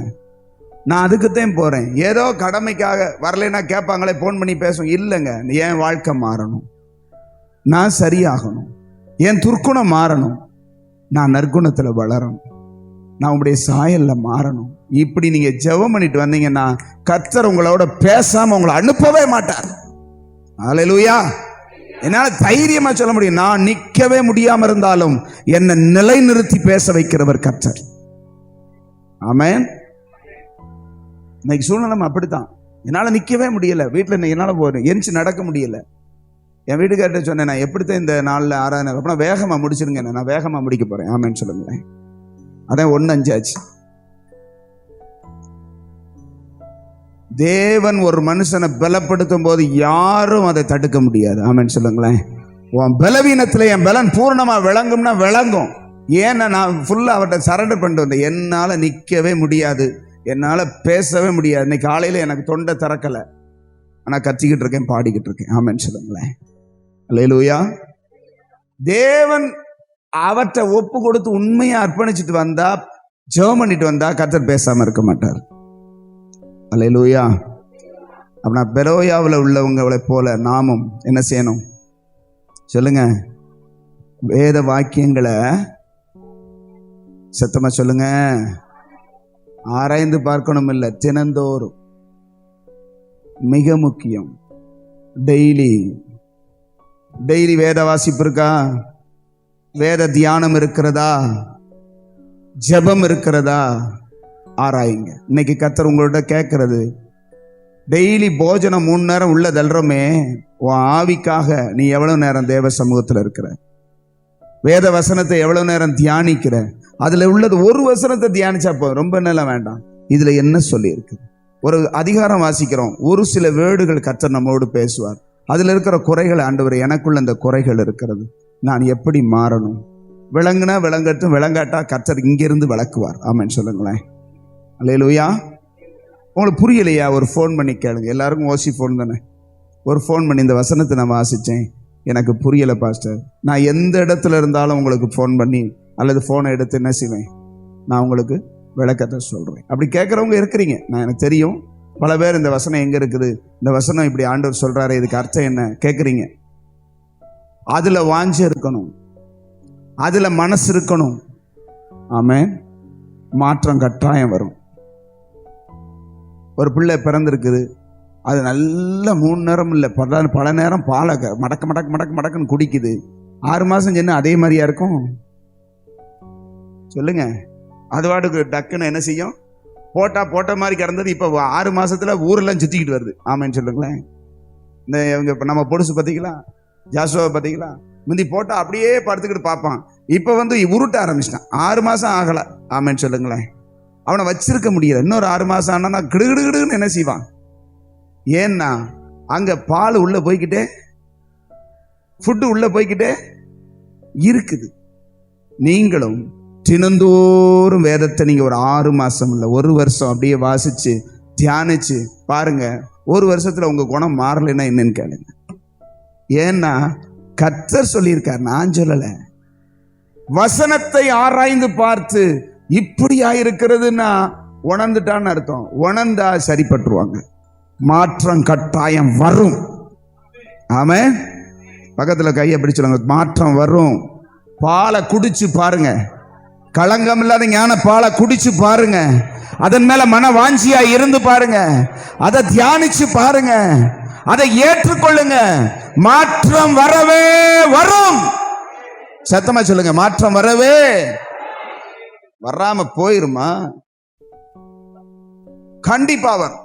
நான் அதுக்குத்தான் போறேன். ஏதோ கடமைக்காக வரலைன்னா கேட்பாங்களே, போன் பண்ணி பேசும். இல்லைங்க, என் வாழ்க்கை மாறணும், நான் சரியாகணும், என் துர்க்குணம் மாறணும், நான் நற்குணத்துல வளரணும், நான் உங்களுடைய சாயல்ல மாறணும். இப்படி நீங்க ஜெபம் பண்ணிட்டு வந்தீங்கன்னா கர்த்தர் உங்களோட பேசாம உங்களை அனுப்பவே மாட்டார். அல்லேலூயா. என்னால தைரியமா சொல்ல முடியும், நான் நிக்கவே முடியாம இருந்தாலும் என்னை நிலைநிறுத்தி பேச வைக்கிறவர் கர்த்தர். ஆமென். இன்னைக்கு சூழ்நிலை அப்படித்தான். என்னால நிக்கவே முடியல, வீட்டுல என்னால எந்திச்சு நடக்க முடியல. என் வீட்டுக்கார்ட்ட சொன்னேன், நான் எப்படித்தான் இந்த நாள்ல ஆராதனை அப்படின்னா வேகமா முடிச்சிருங்க, நான் வேகமா முடிக்க போறேன். ஆமென் சொல்லுங்களேன். அதான் 1:05 ஆச்சு. தேவன் ஒரு மனுஷனை பலப்படுத்தும் போது யாரும் அதை தடுக்க முடியாது. ஆமென் சொல்லுங்களேன். உன் பலவீனத்துல என் பலன் பூர்ணமா விளங்கும்னா விளங்கும். ஏன்னா நான் ஃபுல்லா அவர்கிட்ட சரண்டர் பண்ணிட்டு வந்தேன். என்னால நிக்கவே முடியாது, என்னால பேசவே முடியாது. இன்னைக்கு காலையில எனக்கு தொண்டை திறக்கல, ஆனா கத்திக்கிட்டு இருக்கேன், பாடிக்கிட்டு இருக்கேன். ஆமென் சொல்லுங்களேன். அல்லேலூயா. தேவன் அவற்றை ஒப்பு கொடுத்து உண்மையை அர்ப்பணிச்சுட்டு வந்தா, ஜெபம் பண்ணிட்டு வந்தா கர்த்தர் பேசாம இருக்க மாட்டார். அல்லேலூயா. அப்படின்னா பெரோயாவில் உள்ளவங்களை போல நாமும் என்ன செய்யணும் சொல்லுங்க? வேத வாக்கியங்களை சத்தமா சொல்லுங்க, ஆராய்ந்து பார்க்கணும். இல்லை, தினந்தோறும் மிக முக்கியம். டெய்லி வேத வாசிப்பு இருக்கா? வேத தியானம் இருக்கிறதா? ஜெபம் இருக்கிறதா? ஆராயுங்க. இன்னைக்கு கர்த்தர் உங்களோட கேட்கறது, டெய்லி போஜனம் 3 நேரம் உள்ள தள்ளுறோமே, உன் ஆவிக்காக நீ எவ்வளவு நேரம் தேவ சமூகத்தில் இருக்கிற? வேத வசனத்தை எவ்வளவு நேரம் தியானிக்கிற? அதுல உள்ளது ஒரு வசனத்தை தியானிச்சா போதும், ரொம்ப நேரம் வேண்டாம். இதுல என்ன சொல்லி இருக்கு? ஒரு அதிகாரம் வாசிக்கிறோம், ஒரு சில வேர்டுகள் கர்த்தர் நம்மோடு பேசுவார். அதுல இருக்கிற குறைகள், ஆண்டவர் எனக்குள்ள இந்த குறைகள் இருக்கிறது, நான் எப்படி மாறணும்? விளங்குனா விளங்கட்டும், விளங்காட்டா கர்த்தர் இங்கிருந்து விளக்குவார். ஆமென் சொல்லுங்களேன். அல்லேலூயா. உங்களுக்கு புரியலையா? ஒரு ஃபோன் பண்ணி கேளுங்க. எல்லாருக்கும் ஓசி ஃபோன் தானே. ஒரு ஃபோன் பண்ணி, இந்த வசனத்தை நான் வாசித்தேன், எனக்கு புரியலை பாஸ்டர். நான் எந்த இடத்துல இருந்தாலும் உங்களுக்கு ஃபோன் பண்ணி அல்லது ஃபோனை எடுத்து என்ன செய்வேன், நான் உங்களுக்கு விளக்கத்தை சொல்கிறேன். அப்படி கேட்குறவங்க இருக்கிறீங்க, நான் எனக்கு தெரியும். பல பேர் இந்த வசனம் எங்கே இருக்குது, இந்த வசனம் இப்படி ஆண்டவர் சொல்கிறாரு, இதுக்கு அர்த்தம் என்ன கேட்குறீங்க. அதில் வாஞ்சி இருக்கணும், அதில் மனசு இருக்கணும். ஆமென். மாற்றம் கட்டாயம் வரும். ஒரு பிள்ளை பிறந்திருக்குது, அது நல்ல 3 நேரம் இல்லை பல நேரம் பாலை மடக்கு மடக்கு மடக்கு மடக்குன்னு குடிக்குது. 6 மாதம் சென்று அதே மாதிரியா இருக்கும் சொல்லுங்க. அது வாட்டுக்கு டக்குன்னு என்ன செய்யும், போட்ட மாதிரி கிடந்தது இப்போ 6 மாசத்துல ஊரெல்லாம் சுத்திக்கிட்டு வருது. ஆமான்னு சொல்லுங்களேன். இந்த இவங்க இப்போ நம்ம பொடுசு பார்த்தீங்களா, ஜாசுவை பார்த்தீங்களா, முந்தி போட்டா அப்படியே படுத்துக்கிட்டு பார்ப்பான், இப்போ உருட்ட ஆரம்பிச்சிட்டான். 6 மாசம் ஆகலை. ஆமான்னு சொல்லுங்களேன். அவனை வச்சிருக்க முடியல. இன்னொரு 6 மாசம் ஆனா கிடுகிடுன்னு என்ன செய்வான். ஏன்னா அங்க பால் உள்ள போய்கிட்டே, ஃபுட்டு உள்ள போய்கிட்டே இருக்குது. நீங்களும் தினந்தோறும் வேதத்தை நீங்க ஒரு 6 மாசம் இல்லை 1 வருஷம் அப்படியே வாசிச்சு தியானிச்சு பாருங்க. 1 வருஷத்துல உங்க குணம் மாறலைன்னா என்னன்னு கேளுங்க. ஏன்னா கர்த்தர் சொல்லியிருக்கார், நான் சொல்லல. வசனத்தை ஆராய்ந்து பார்த்து இப்படியா இருக்கிறதுன்னா உணர்ந்துட்டான்னு அர்த்தம். உணர்ந்தா சரிப்பட்டுருவாங்க. மாற்றம் கட்டாயம் வரும். ஆமென். பக்கத்துல கையை பிடிச்சுடுங்க. மாற்றம் வரும். பாலை குடிச்சு பாருங்க, களங்கம் இல்லாத ஞான பாலை குடிச்சு பாருங்க, அதன் மேல மன வாஞ்சியா இருந்து பாருங்க, அதை தியானிச்சு பாருங்க, அதை ஏற்றுக்கொள்ளுங்க. மாற்றம் வரவே வரும். சத்தமா சொல்லுங்க, மாற்றம் வரவே. வராம போயிருமா? கண்டிப்பா வரும்.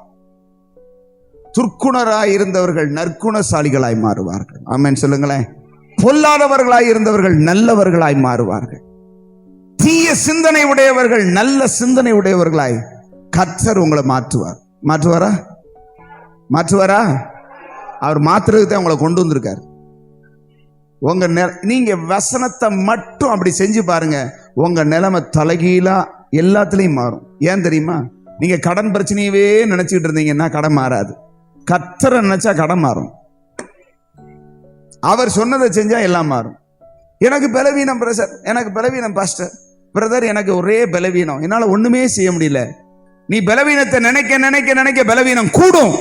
துர்க்குணராய் இருந்தவர்கள் நற்குணசாலிகளாய் மாறுவார்கள். ஆமென் சொல்லுங்களேன். பொல்லாதவர்களாய் இருந்தவர்கள் நல்லவர்களாய் மாறுவார்கள். தீய சிந்தனை உடையவர்கள் நல்ல சிந்தனை உடையவர்களாய் கர்த்தர் உங்களை மாற்றுவார். மாற்றுவாரா? மாற்றுவாரா? அவர் மாற்றுறதுக்கு தான் உங்களை கொண்டு வந்திருக்காரு. நீங்க வசனத்தை மட்டும் அப்படி செஞ்சு பாருங்க, உங்க நிலைமை தலைகீழா எல்லாத்துலயும் மாறும். ஏன் தெரியுமா? நீங்க கடன் பிரச்சனையவே நினைச்சுக்கிட்டு இருந்தீங்கன்னா கடன் மாறாது. கர்த்தரை நினைச்சா கடன் மாறும். அவர் சொன்னதை செஞ்சா எல்லாம் மாறும். எனக்கு பலவீனம் பிரதர், எனக்கு பலவீனம் பாஸ்டர், பிரதர் எனக்கு ஒரே பலவீனம், என்னால ஒண்ணுமே செய்ய முடியல. நீ பலவீனத்தை நினைக்க நினைக்க நினைக்க பலவீனம் கூடும்.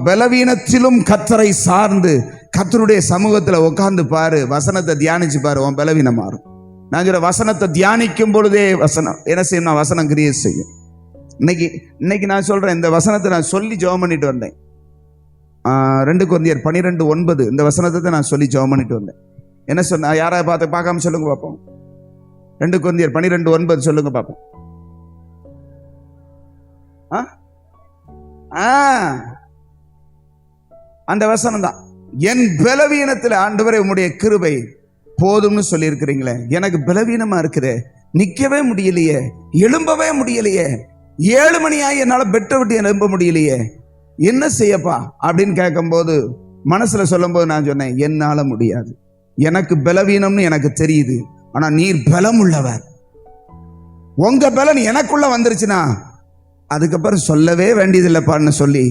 பலவீனத்திலும் கர்த்தரை சார்ந்து கர்த்தருடைய சமூகத்துல உட்கார்ந்து பாரு, வசனத்தை தியானிச்சு பாரு, உன் பலவீனம் மாறும். நான் சொல்ற வசனத்தை தியானிக்கும் பொழுதே வசனம் என்ன செய்யும்? வசனம் கிரியேட் செய்யும். இன்னைக்கு நான் சொல்றேன், இந்த வசனத்தை நான் சொல்லி ஜெபம் பண்ணிட்டு வந்தேன். 2 கொரிந்தியர் 12:9 இந்த வசனத்தை நான் சொல்லி ஜெபம் பண்ணிட்டு வந்தேன். என்ன சொன்ன? யாரை பார்க்காம சொல்லுங்க பார்ப்போம். 2 கொரிந்தியர் 12:9 சொல்லுங்க பார்ப்போம். அந்த வசனம் தான். என் பலவீனத்தில் ஆண்டவரே உம்முடைய கிருபை போதும்னு சொல்லி இருக்கிறீங்களே. எனக்கு பலவீனமா இருக்குது, நிக்கவே முடியலையே, எழும்பவே முடியலையே, 7 மணியாகி என்னால பெட்டை விட்டு எழும்ப முடியலையே, என்ன செய்யப்பா அப்படின்னு கேட்கும்போது மனசுல சொல்லும் போது நான் சொன்னேன், என்னால முடியாது, எனக்கு பலவீனம்னு எனக்கு தெரியுது, ஆனா நீர் பலம் உள்ளவர். உங்க பலன் எனக்குள்ள வந்துருச்சுன்னா அதுக்கப்புறம் சொல்லவே வேண்டியதில்லைப்பான்னு சொல்லி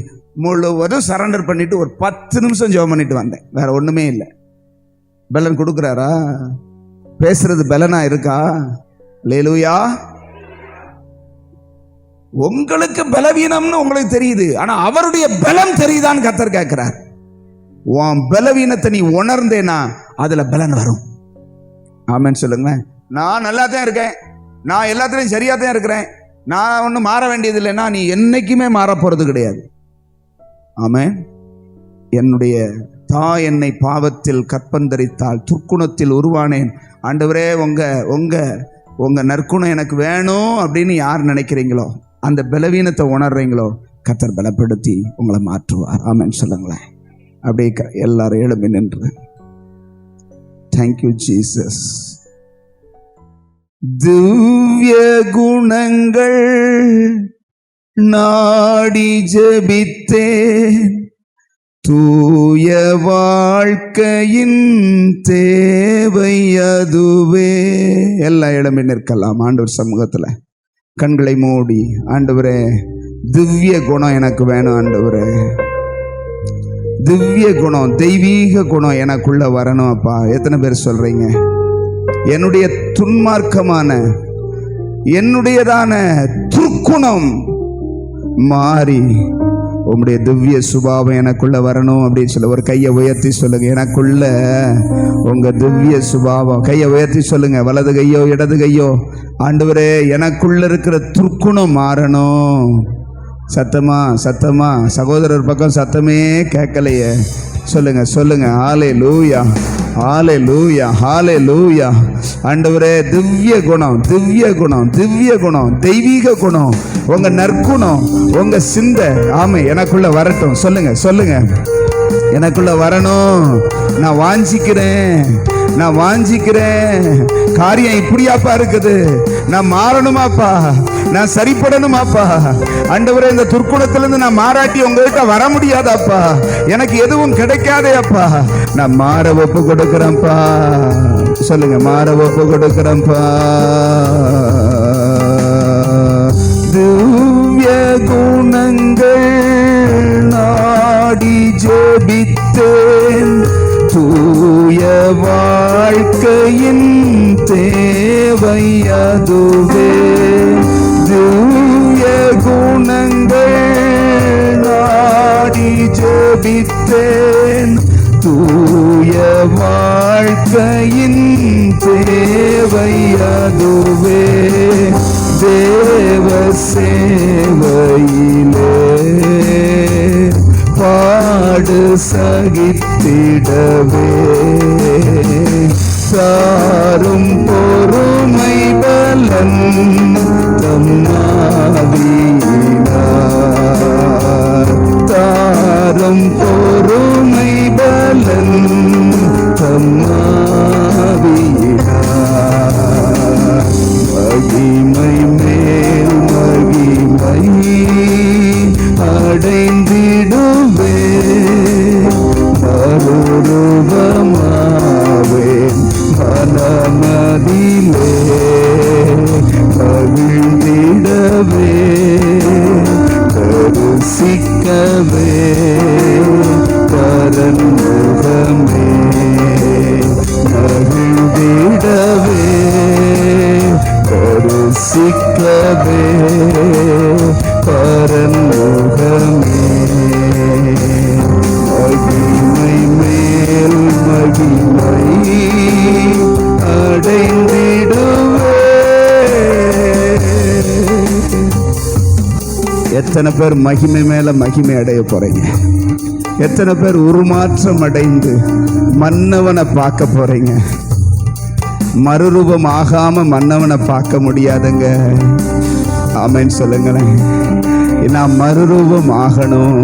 முழுவதும் சரண்டர் பண்ணிட்டு ஒரு 10 நிமிஷம் ஜெபம் பண்ணிட்டு வந்தேன். வேற ஒண்ணுமே இல்லை. பலன் கொடுக்குறாரா? பேசுறது பலனா இருக்கா? அல்லேலூயா. உங்களுக்கு பலவீனம்னு உங்களுக்கு தெரியுது, ஆனா அவருடைய பலம் தெரியுதான்னு கர்த்தர் கேட்கிறார். உன் பலவீனத்தை நீ உணர்ந்தேனா அதுல பலன் வரும். ஆமென் சொல்லுங்களேன். நான் நல்லா தான் இருக்கேன், நான் எல்லாத்துலயும் சரியா தான் இருக்கிறேன், நான் ஒன்றும் மாற வேண்டியது இல்லைன்னா நீ என்னைக்குமே மாற போறது கிடையாது. ஆமென். என்னுடைய தாய் என்னை பாவத்தில் கற்பந்தரித்தாள், துர்க்குணத்தில் உருவானேன். ஆண்டவரே உங்க உங்க உங்க நற்குணம் எனக்கு வேணும் அப்படின்னு யார் நினைக்கிறீங்களோ, அந்த பலவீனத்தை உணர்றீங்களோ, கர்த்தர் பலப்படுத்தி உங்களை மாற்றுவார். ஆமென் சொல்லுங்களேன். அப்படியே எல்லாரும் எழும்பி நின்று தேங்க்யூ ஜீசஸ். திவ்ய குணங்கள் நாடி ஜெபித்தேன், தூய வாழ்க்கையின் தேவை அதுவே. எல்லா இடமே நிற்கலாம் ஆண்டவர் சமூகத்துல. கண்களை மூடி, ஆண்டவரே திவ்ய குணம் எனக்கு வேணும் ஆண்டவரே, திவ்ய குணம், தெய்வீக குணம் எனக்குள்ள வரணும் அப்பா. எத்தனை பேர் சொல்றீங்க? என்னுடைய துன்மார்க்கமான, என்னுடையதான துர்க்குணம் மாறி உம்முடைய திவ்ய சுபாவம் எனக்குள்ள வரணும் அப்படின்னு சொல்ல ஒரு கையை உயர்த்தி சொல்லுங்க. எனக்குள்ள உங்க திவ்ய சுபாவம். கையை உயர்த்தி சொல்லுங்க, வலது கையோ இடது கையோ. ஆண்டவரே, எனக்குள்ள இருக்கிற துர்க்குணம் மாறணும். சத்தமா சத்தமா, சகோதரர் பக்கம் சத்தமே கேட்கலையே. சொல்லுங்க சொல்லுங்க. ஹல்லேலூயா, ஹல்லேலூயா, ஹல்லேலூயா. ஆண்டவரே, திவ்ய குணம், திவ்ய குணம், திவ்ய குணம், தெய்வீக குணம், உங்க நற்குணம், உங்க சிந்தை ஆமை எனக்குள்ள வரட்டும். சொல்லுங்க சொல்லுங்க. எனக்குள்ள வரணும். நான் வாஞ்சிக்கிறேன், நான் வாஞ்சிக்கிறேன். காரியம் இப்படியாப்பா இருக்குது, நான் மாறணுமாப்பா, நான் சரிப்படணுமாப்பா. ஆண்டவரே, இந்த துர்க்குணத்திலிருந்து நான் மாறாட்டி உங்ககிட்ட வர முடியாதாப்பா. எனக்கு எதுவும் கிடைக்காதே அப்பா. நான் மாற ஒப்பு கொடுக்கிறேன்ப்பா. சொல்லுங்க, மாற ஒப்பு கொடுக்கிறேன்ப்பா. திவ்ய குணங்கள் நாடி ஜெபித்தேன், தூய வாழ்க்கையின் தேவை அதுவே. திவ்ய குணங்கள் நாடி ஜெபித்தேன், தூய வாழ்க்கையின் தேவை அதுவே. தேவ சேவையிலே பாடு சகித்திடவே சாரும் பொறுமை பலன் தம்மாவினார். தாரும் பொறுமை பலன் தம்மாவினார். மகிமை மேல் மகிமை அடைந்திடுவே, மறுரூபமாவேன் மனமதிலே மகிழ்ந்திடவே, தரிசிக்கவே பரன்முகமே மகிழ்ந்திடவே, தரிசிக்கவே பரன்முகமே. மகிமை மேல் மகிமை அடைந்திடுவே. எத்தனை பேர் மகிமை மேல மகிமை அடைய போறீங்க? எத்தனை பேர் உருமாற்றம் அடைந்து மன்னவனை பார்க்க போறீங்க? மறுரூபம் ஆகாம மன்னவனை பார்க்க முடியாதுங்க. ஆமென் சொல்லுங்களேன். நான் மறுரூபம் ஆகணும்.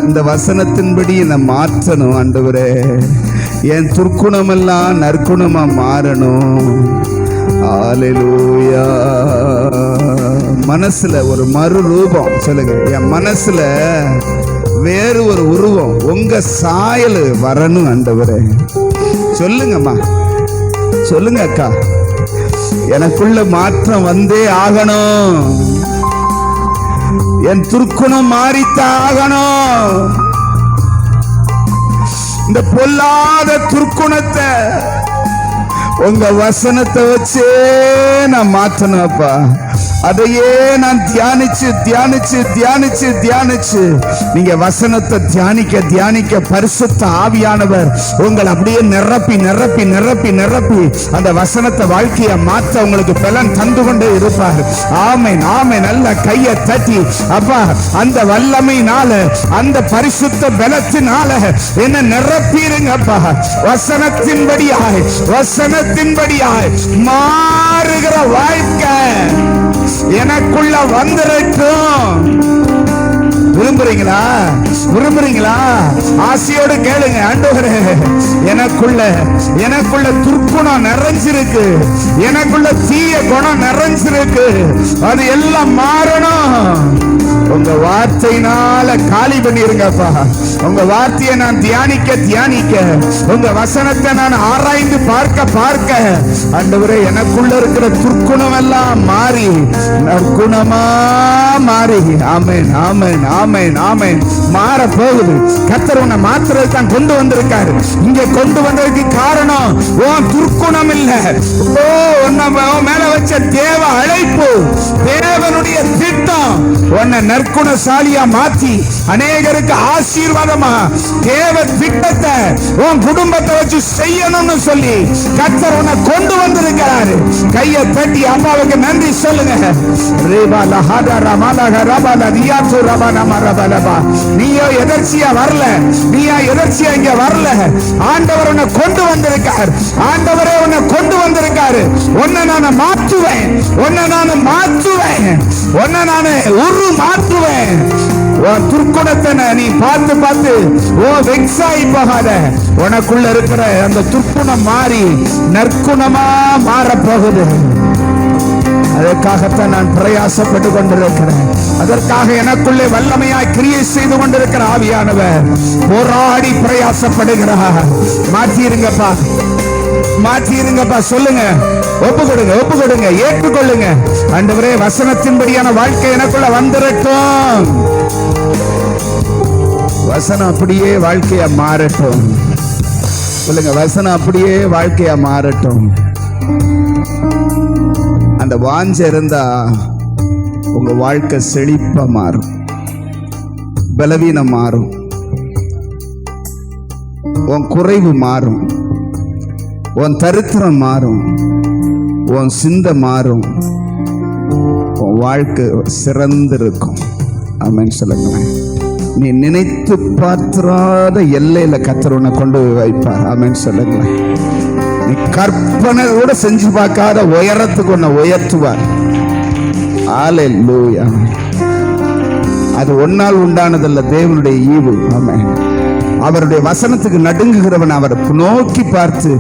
இந்த வசனத்தின்படி என்னை மாற்றணும் ஆண்டவரே. என் துர்க்குணமெல்லாம் நற்குணமா மாறணும். ஹல்லேலூயா. மனசுல ஒரு மறுரூபம். சொல்லுங்க, என் மனசுல வேறு ஒரு உருவம், உங்க சாயல் வரணும் ஆண்டவரே. சொல்லுங்கம்மா, சொல்லுங்க அக்கா. எனக்குள்ள மாற்றம் வந்தே ஆகணும். என் துர்க்குணம் மாறித்தான் ஆகணும். இந்த பொல்லாத துர்க்குணத்தை உங்க வசனத்தை வச்சே நான் மாற்றணும் அப்பா. அதையே நான் தியானிச்சு தியானிச்சு தியானிச்சு தியானிச்சு நீங்க வசனத்தை தியானிக்க தியானிக்க பரிசுத்த ஆவியானவர் உங்களை அப்படியே நிரப்பி நிரப்பி நிரப்பி நிரப்பி அந்த வசனத்தை வாழ்க்கையை மாற்ற உங்களுக்கு பலன் தந்து கொண்டே இருப்பார். ஆமென் ஆமென். நல்ல கையை தட்டி அப்பா, அந்த வல்லமையினால அந்த பரிசுத்த பலத்தினால என்ன நிரப்பிருங்கப்பா. வசனத்தின்படியாய் வசனத்தின்படியாய் மாறுகிற வாழ்க்கை எனக்குள்ள வந்துடட்டும். விரும்புறீங்களா? விரும்புறீங்களா? ஆசையோடு கேளுங்க. ஆண்டவரே, எனக்குள்ள துர்க்குணம் நிறைஞ்சிருக்கு, எனக்குள்ள தீய குணம் நிறைஞ்சிருக்கு, அது எல்லாம் மாறணும். உங்க வார்த்தையினால காலி பண்ணிருங்கப்பா. உங்க வார்த்தையை நான் தியானிக்க தியானிக்க, உங்க வசனத்தை நான் ஆராய்ந்து பார்க்க பார்க்க, ஆண்டவரே, எனக்குள்ள இருக்கிற துர்க்குணம் எல்லாம் மாறி நற்குணமா மாறி. ஆமென் ஆமென் ஆமென் ஆமென். மாற போகுது. கர்த்தர் உன்னை மாத்துறது தான் கொண்டு வந்திருக்காரு. இங்க கொண்டு வந்ததுக்கு காரணம் உன் துர்க்குணம் இல்ல, உன்னை மேல வச்ச தேவ அழைப்பு, தேவனுடைய திட்டம் உன்னை நற்குணசாலியா மாத்தி அநேகருக்கு ஆசீர்வாதமா தேவ திட்டத்தை உன் குடும்பத்தை வச்சு செய்யணும்னு சொல்லி கர்த்தர் உன்னை கொண்டு வந்திருக்கிறாரு. கையை தட்டி அம்மாவுக்கு நன்றி சொல்லுங்க. நீயோ எதர்ச்சியா வரல, நீயா எதர்ச்சியா இங்க வரல. ஆண்டவர் உன்னை கொண்டு வந்திருக்கார். ஆண்டவரே உன்னை கொண்டு வந்திருக்காரு. உன்னை நான் மாற்றுவேன், உன்னை நான் மாற்றுவேன், உன்னை நான் மாற்றுவேன். உன் துர்க்குணத்தை நீ பார்த்து பார்த்து வெக்ஸாயி போகாத. உனக்குள்ள இருக்கிற அந்த துர்க்குணம் மாறி நற்குணமா மாற போகுது. அதற்காகத்தான் நான் பிரயாசப்பட்டு கொண்டிருக்கிறேன். அதற்காக எனக்குள்ளே வல்லமையாய் கிரியை செய்து கொண்டிருக்கிற ஆவியானவர் போராடி பிரயாசப்படுகிறார். மாற்றிருங்கப்பா, மாற்றிருங்கப்பா. சொல்லுங்க, ஒப்பு கொடுங்க, ஒப்பு கொடுங்க, ஏற்றுக்கொள்ளுங்க. ஆண்டவரே, வசனத்தின்படியான வாழ்க்கை எனக்குள்ள வந்துடட்டும். வசனம் அப்படியே வாழ்க்கையா மாறட்டும். சொல்லுங்க, வசனம் அப்படியே வாழ்க்கையா மாறட்டும். அந்த வாஞ்ச இருந்தா உங்க வாழ்க்கை செழிப்பா மாறும், பலவீனம் மாறும், உன் குறைவு மாறும், உன் தரித்திரம் மாறும், உன் சிந்தை மாறும், உன் வாழ்க்கை சிறந்திருக்கும். ஆமென் சொல்லுங்களேன். நீ நினைத்து பார்த்திராத எல்லையில கர்த்தர் உன்னை கொண்டு வைப்பார். ஆமென் சொல்லுங்களேன். நீ கற்பனை கூட செஞ்சு பார்க்காத உயரத்துக்கு உன்னை உயர்த்துவார். அல்லேலூயா. அது ஒன்னால் உண்டானதல்ல, தேவனுடைய ஈவு. ஆமென். அவருடைய வசனத்துக்கு நடுங்குகிறவன் அவர் நோக்கி பார்த்து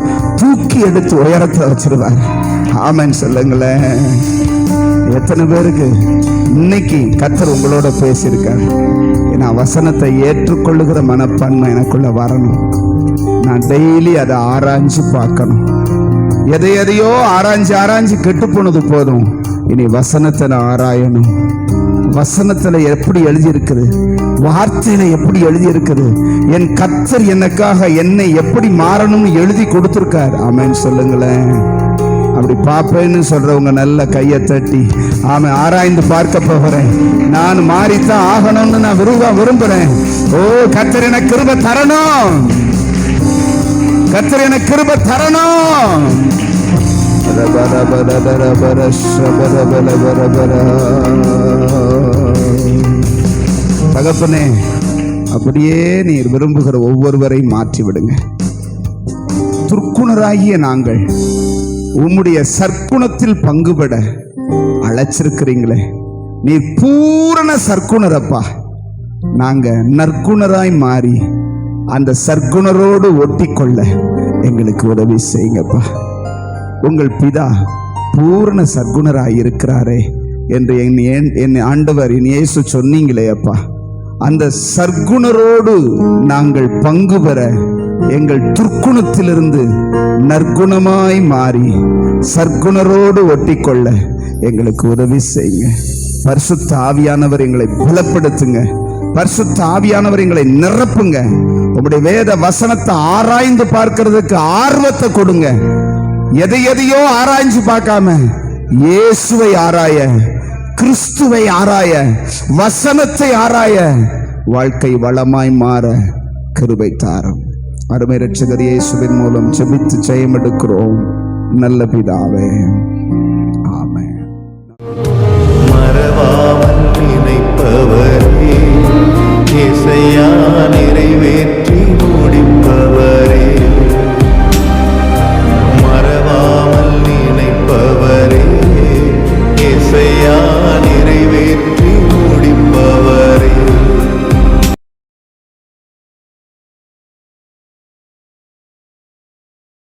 தூக்கி எடுத்து உயரத்தை வச்சிருவார். ஆமென் சொல்லுங்களேன். எத்தனை பேருக்கு இன்னைக்கு கர்த்தர் உங்களோட பேசியிருக்காரு? நான் வசனத்தை ஏற்றுக்கொள்ளுகிற மனப்பான்மை எனக்குள்ள வரணும். நான் டெய்லி அதை ஆராய்ஞ்சு பார்க்கணும். எதையோ ஆராய்ஞ்சு ஆராய்ஞ்சு கெட்டு போனது போதும். இனி வசனத்தை நான் ஆராயணும். வசனத்துல எப்படி எழுதி இருக்குது, வார்த்தையில எப்படி எழுதி இருக்குது, என் கர்த்தர் எனக்காக என்னை எப்படி மாறணும்னு எழுதி கொடுத்திருக்கார். ஆமென் சொல்லுங்களேன். அப்படி பார்ப்பேன்னு சொல்றவங்க நல்ல கையை தட்டி ஆமென். ஆராய்ந்து பார்க்க போகிறேன். நான் மாறித்தான் ஆகணும்னு நான் விரும்புறேன். ஓ, கர்த்தர் எனக்கு கிருபை தரணும், கர்த்தர் எனக்கு கிருபை தரணும். தகப்பனே, அப்படியே நீர் விரும்புகிற ஒவ்வொருவரையும் மாற்றி விடுங்க. துர்க்குணராகிய நாங்கள் உம்முடைய சற்குணத்தில் பங்குபட அழைச்சிருக்கிறீங்களே. நீர் பூரண சற்குணரப்பா. நாங்க நற்குணராய் மாறி அந்த சற்குணரோடு ஒட்டி கொள்ள எங்களுக்கு உதவி செய்யுங்கப்பா. உங்கள் பிதா பூரண சற்குணராய் இருக்கிறாரே என்று என் ஆண்டவர் என் இயேசு சொன்னீங்களே அப்பா. அந்த சற்குணரோடு நாங்கள் பங்கு பெற எங்கள் துர்க்குணத்திலிருந்து நற்குணமாய் மாறி சற்குணரோடு ஒட்டி கொள்ள எங்களுக்கு உதவி செய்யுங்க. பரிசுத்த ஆவியானவர் எங்களை பலப்படுத்துங்க. பரிசுத்த ஆவியானவர் எங்களை நிரப்புங்க. உங்களுடைய வேத வசனத்தை ஆராய்ந்து பார்க்கிறதுக்கு ஆர்வத்தை கொடுங்க. எதையோ ஆராய்ஞ்சு பார்க்காம இயேசுவை ஆராய, கிறிஸ்துவை ஆராய, வசனத்தை ஆராய வாழ்க்கை வளமாய் மாற கிருபை தாரும். அருமை இரட்சகர் இயேசுவின் மூலம் ஜெபித்து ஜெயம் எடுக்கிறோம் நல்ல பிதாவே. ஆமென். மறவாமல் நினைப்பவர்